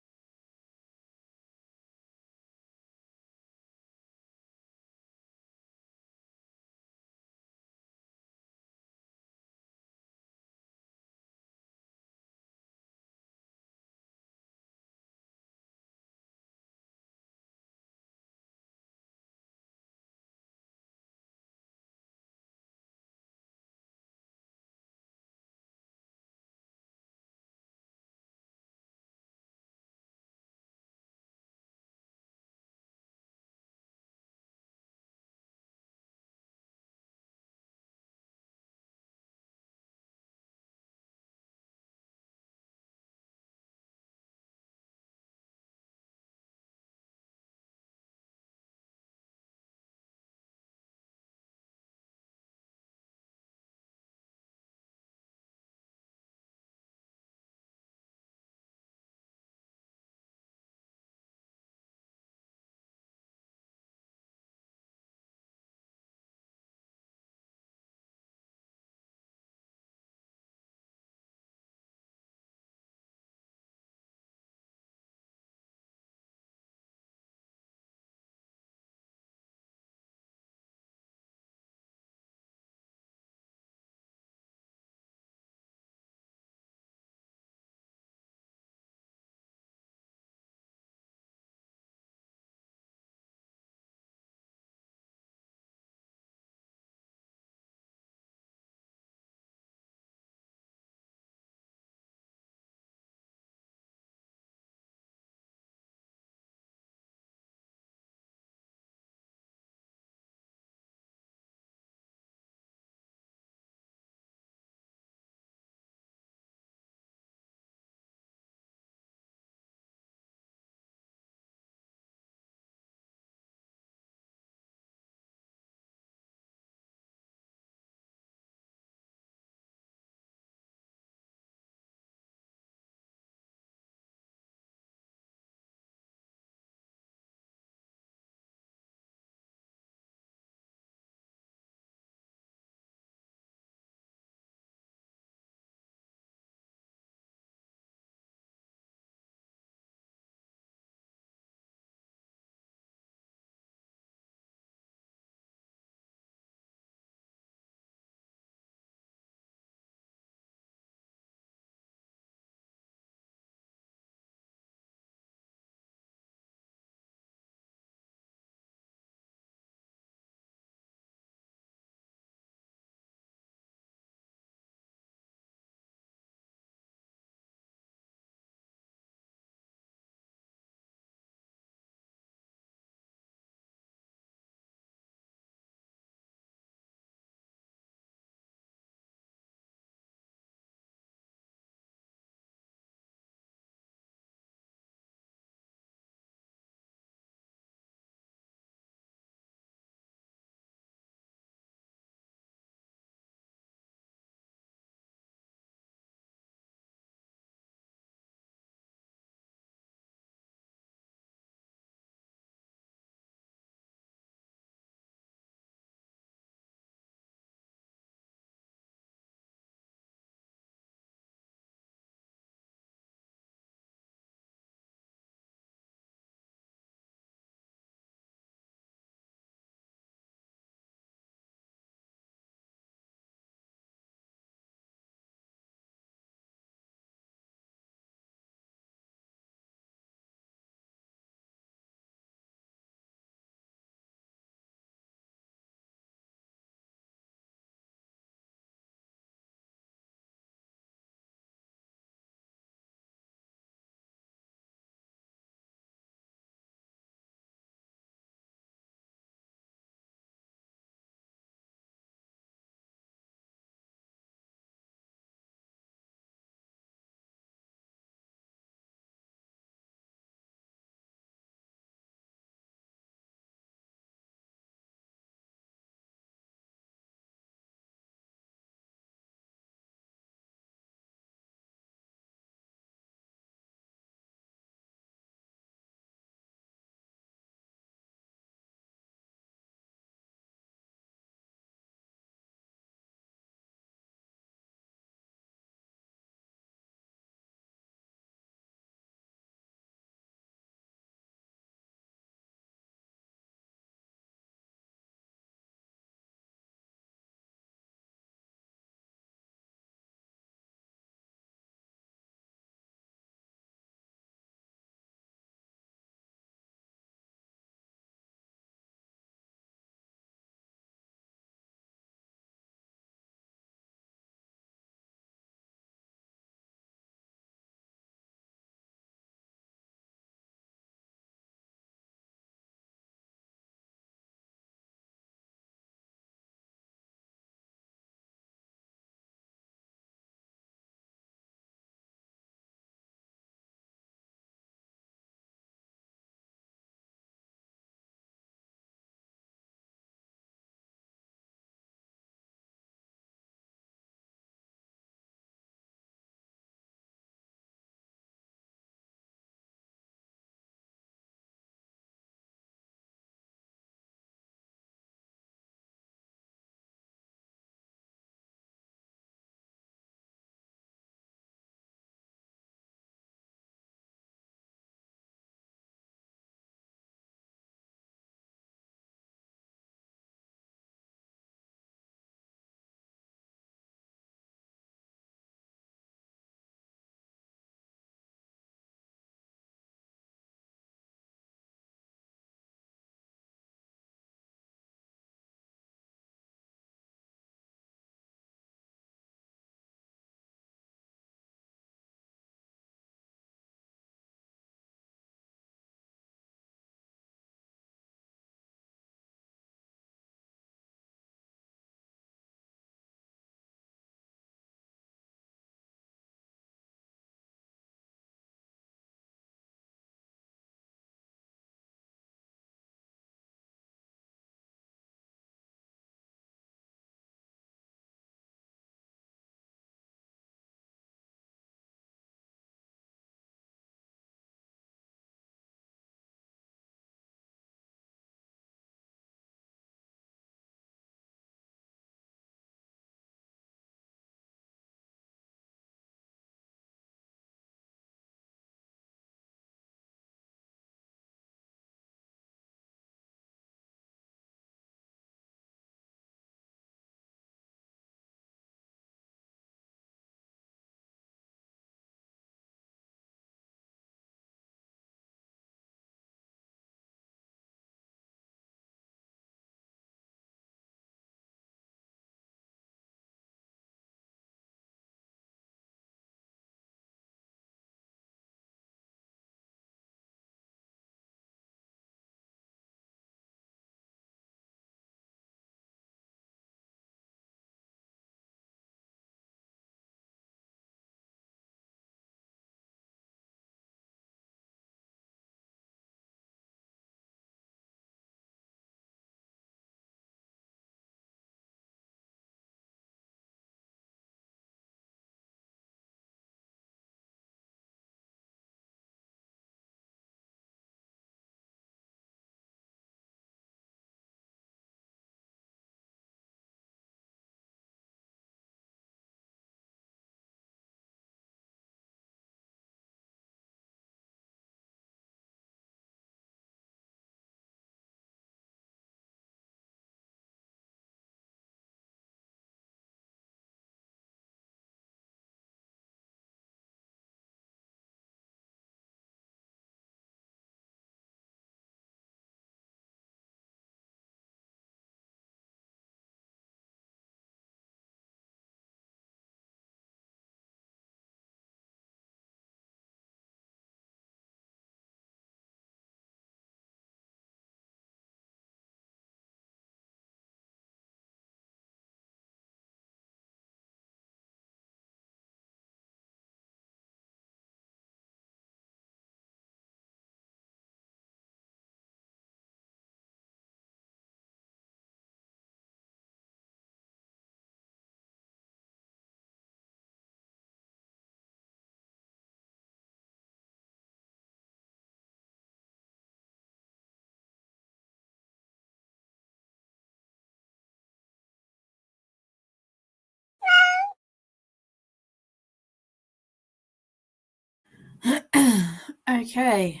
Okay,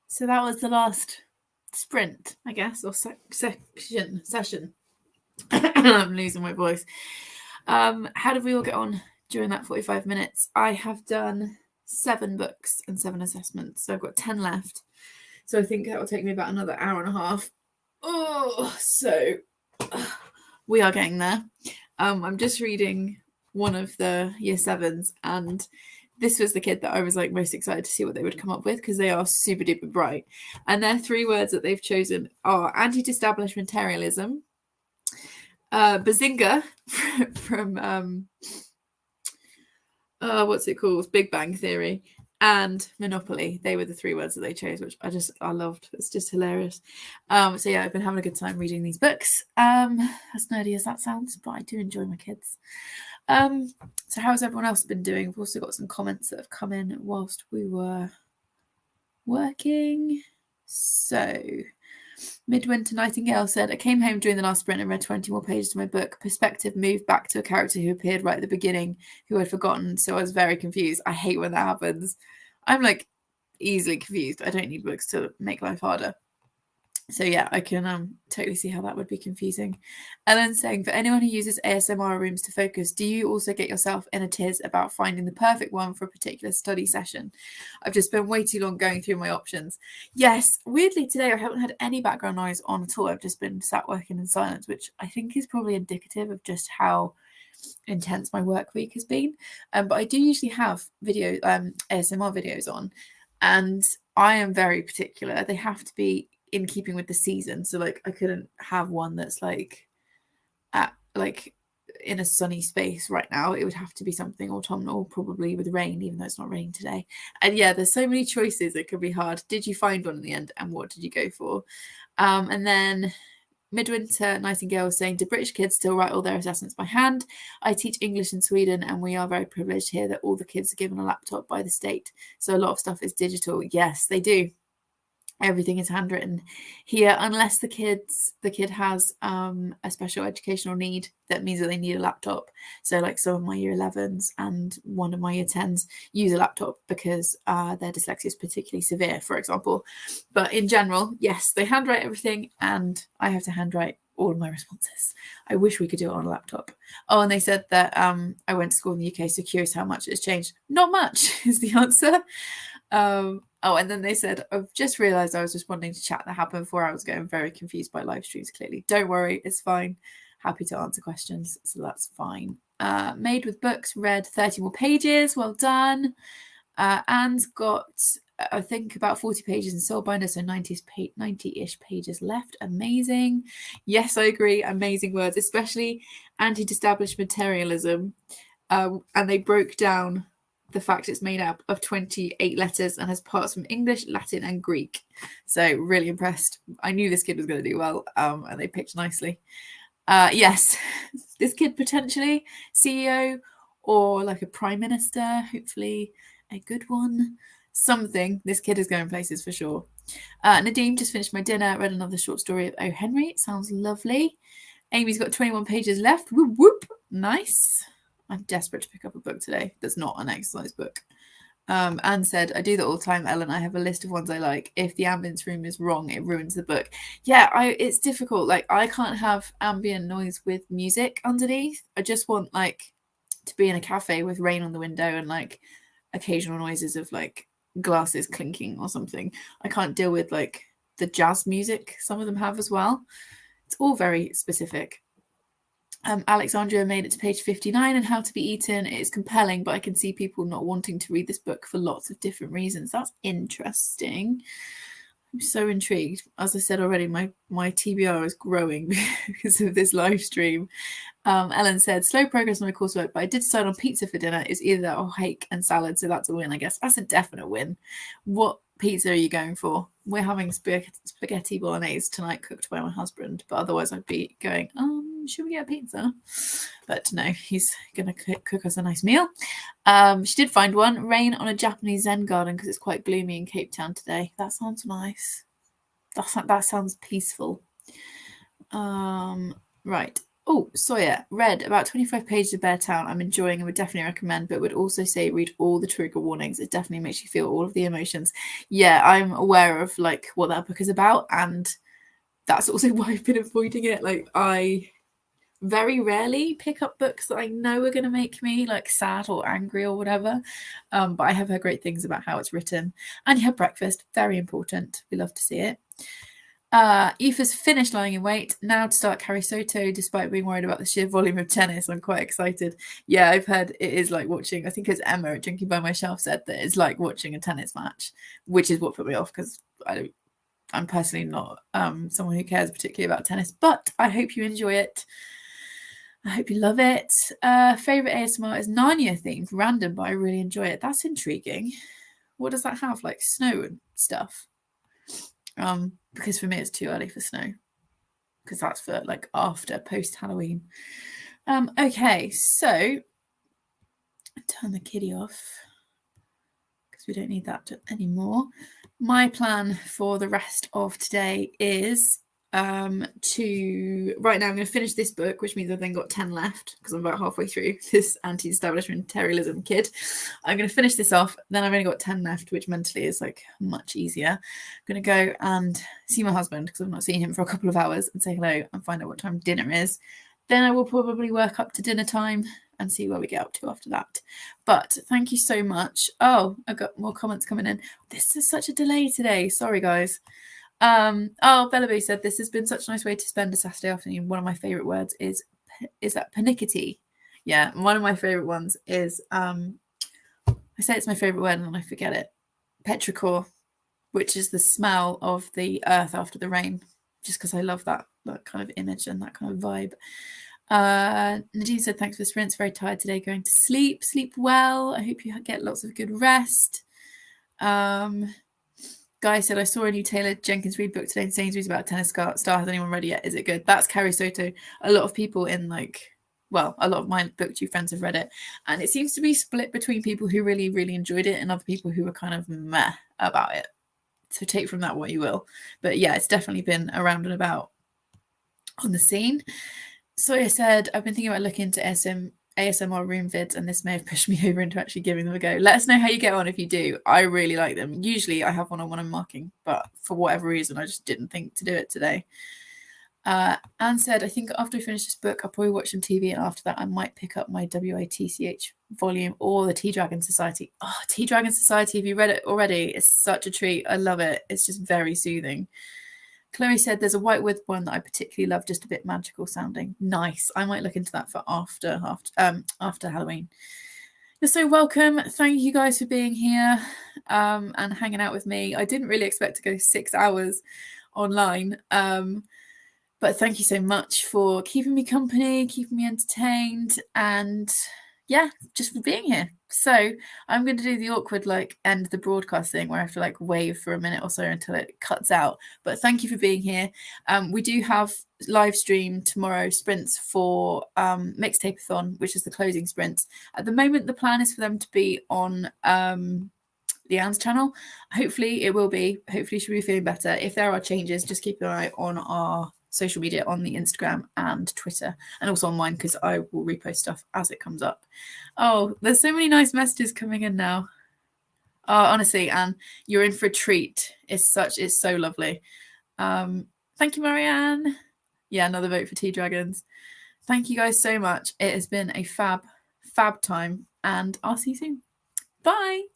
so that was the last sprint, I guess, or session. I'm losing my voice. How did we all get on during that 45 minutes? I have done 7 books and 7 assessments, so I've got 10 left. So I think that will take me about another hour and a half. Oh, so we are getting there. I'm just reading one of the year 7s, and this was the kid that I was like most excited to see what they would come up with, because they are super duper bright. And their 3 words that they've chosen are anti-establishmentarianism, bazinga from what's it called? Big Bang Theory, and Monopoly. They were the 3 words that they chose, which I loved. It's just hilarious. So yeah, I've been having a good time reading these books. As nerdy as that sounds, but I do enjoy my kids. So how's everyone else been doing? We've also got some comments that have come in whilst we were working. So Midwinter Nightingale said, I came home during the last sprint and read 20 more pages of my book. Perspective moved back to a character who appeared right at the beginning, who I'd forgotten, so I was very confused. I hate when that happens. I'm like easily confused. I don't need books to make life harder. So yeah, I can totally see how that would be confusing. Ellen saying, for anyone who uses ASMR rooms to focus, do you also get yourself in a tiz about finding the perfect one for a particular study session? I've just spent way too long going through my options. Yes, weirdly today I haven't had any background noise on at all. I've just been sat working in silence, which I think is probably indicative of just how intense my work week has been. But I do usually have ASMR videos on, and I am very particular. They have to be in keeping with the season. So like I couldn't have one that's like at like in a sunny space right now. It would have to be something autumnal, probably with rain, even though it's not raining today. And yeah, there's so many choices. It could be hard. Did you find one in the end, and what did you go for? And then Midwinter Nightingale was saying, do British kids still write all their assessments by hand? I teach English in Sweden, and we are very privileged here that all the kids are given a laptop by the state. So a lot of stuff is digital. Yes, they do. Everything is handwritten here, unless the kid has a special educational need that means that they need a laptop. So like some of my year 11s and one of my year 10s use a laptop because their dyslexia is particularly severe, for example. But in general, yes, they handwrite everything, and I have to handwrite all of my responses. I wish we could do it on a laptop. Oh, and they said that I went to school in the UK, so curious how much it's changed. Not much is the answer. Oh, and then they said, I've just realised I was responding to chat that happened before. I was getting very confused by live streams, clearly. Don't worry, it's fine. Happy to answer questions, so that's fine. Made with Books, read 30 more pages. Well done. Anne's got, I think, about 40 pages in Soulbinder, so 90-ish pages left. Amazing. Yes, I agree. Amazing words, especially anti-establishmentarianism. And they broke down the fact it's made up of 28 letters and has parts from English, Latin, and Greek. So really impressed. I knew this kid was going to do well, and they picked nicely. Yes, this kid potentially CEO or like a prime minister, hopefully a good one. Something. This kid is going places for sure. Nadeem, just finished my dinner, read another short story of O. Henry. It sounds lovely. Amy's got 21 pages left. Whoop, whoop. Nice. I'm desperate to pick up a book today that's not an exercise book. Anne said, I do that all the time, Ellen. I have a list of ones I like. If the ambience room is wrong, it ruins the book. Yeah, it's difficult. Like, I can't have ambient noise with music underneath. I just want, like, to be in a cafe with rain on the window and, like, occasional noises of, like, glasses clinking or something. I can't deal with, like, the jazz music some of them have as well. It's all very specific. Alexandria made it to page 59 and How to Be Eaten. It is compelling, but I can see people not wanting to read this book for lots of different reasons. That's interesting. I'm so intrigued. As I said already, my TBR is growing because of this live stream. Ellen said, slow progress on my coursework, but I did decide on pizza for dinner. It's either that or hake and salad, so that's a win, I guess. That's a definite win. What pizza are you going for? We're having spaghetti bolognese tonight, cooked by my husband, but otherwise I'd be going, should we get a pizza? But no, he's going to cook us a nice meal. She did find one, rain on a Japanese Zen garden, because it's quite gloomy in Cape Town today. That sounds nice. That sounds peaceful. Right. Oh, Sawyer, read about 25 pages of Bear Town. I'm enjoying and would definitely recommend, but would also say read all the trigger warnings. It definitely makes you feel all of the emotions. Yeah, I'm aware of like what that book is about, and that's also why I've been avoiding it. Like, I very rarely pick up books that I know are going to make me like sad or angry or whatever. But I have heard great things about how it's written. And you have breakfast, very important. We love to see it. Aoife's finished lying in wait. Now to start Carrie Soto, despite being worried about the sheer volume of tennis. I'm quite excited. Yeah, I've heard it is like watching, I think it's Emma at Drinking by My Shelf said that it's like watching a tennis match, which is what put me off because I'm personally not someone who cares particularly about tennis, but I hope you enjoy it. I hope you love it. Favorite ASMR is Narnia themed, random, but I really enjoy it. That's intriguing. What does that have? Like snow and stuff? Because for me it's too early for snow. Because that's for like after post Halloween. Okay, so turn the kiddie off because we don't need that anymore. My plan for the rest of today is to right now I'm going to finish this book, which means I've then got 10 left because I'm about halfway through this anti-establishmentarianism kid. I'm going to finish this off, then I've only got 10 left, which mentally is like much easier. I'm going to go and see my husband because I've not seen him for a couple of hours and say hello and find out what time dinner is. Then I will probably work up to dinner time and see where we get up to after that. But thank you so much. Oh, I got more comments coming in. This is such a delay today. Sorry, guys. Bellaboo said this has been such a nice way to spend a Saturday afternoon. One of my favorite words is that pernickety. Yeah, one of my favorite ones is I say it's my favorite word and then I forget it. Petrichor, which is the smell of the earth after the rain. Just because I love that kind of image and that kind of vibe. Nadine said thanks for the sprints. Very tired today. Going to sleep. Sleep well. I hope you get lots of good rest. Guy said, I saw a new Taylor Jenkins Reid book today in Sainsbury's about tennis star. Has anyone read it yet? Is it good? That's Carrie Soto. A lot of people in a lot of my BookTube friends have read it. And it seems to be split between people who really, really enjoyed it and other people who were kind of meh about it. So take from that what you will. But yeah, it's definitely been around and about on the scene. So I said, I've been thinking about looking into ASMR room vids, and this may have pushed me over into actually giving them a go. Let us know how you get on if you do. I really like them. Usually I have one-on-one I'm marking, but for whatever reason, I just didn't think to do it today. Anne said, I think after I finish this book, I'll probably watch some TV, and after that, I might pick up my WITCH volume or the Tea Dragon Society. Oh, Tea Dragon Society, have you read it already? It's such a treat. I love it. It's just very soothing. Chloe said there's a Whitewood one that I particularly love, just a bit magical sounding. Nice. I might look into that for after Halloween. You're so welcome. Thank you guys for being here and hanging out with me. I didn't really expect to go 6 hours online. But thank you so much for keeping me company, keeping me entertained, and yeah, just for being here. So I'm going to do the awkward end the broadcast thing where I have to wave for a minute or so until it cuts out. But thank you for being here. We do have live stream tomorrow sprints for Mixtape-a-thon, which is the closing sprints. At the moment, the plan is for them to be on Leanne's channel. Hopefully it will be. Hopefully she'll be feeling better. If there are changes, just keep an eye on our social media on the Instagram and Twitter, and also on mine because I will repost stuff as it comes up. Oh, there's so many nice messages coming in now. Oh, honestly, Anne, you're in for a treat. It's so lovely. Thank you, Marianne. Yeah, another vote for Tea Dragons. Thank you guys so much. It has been a fab time, and I'll see you soon. Bye.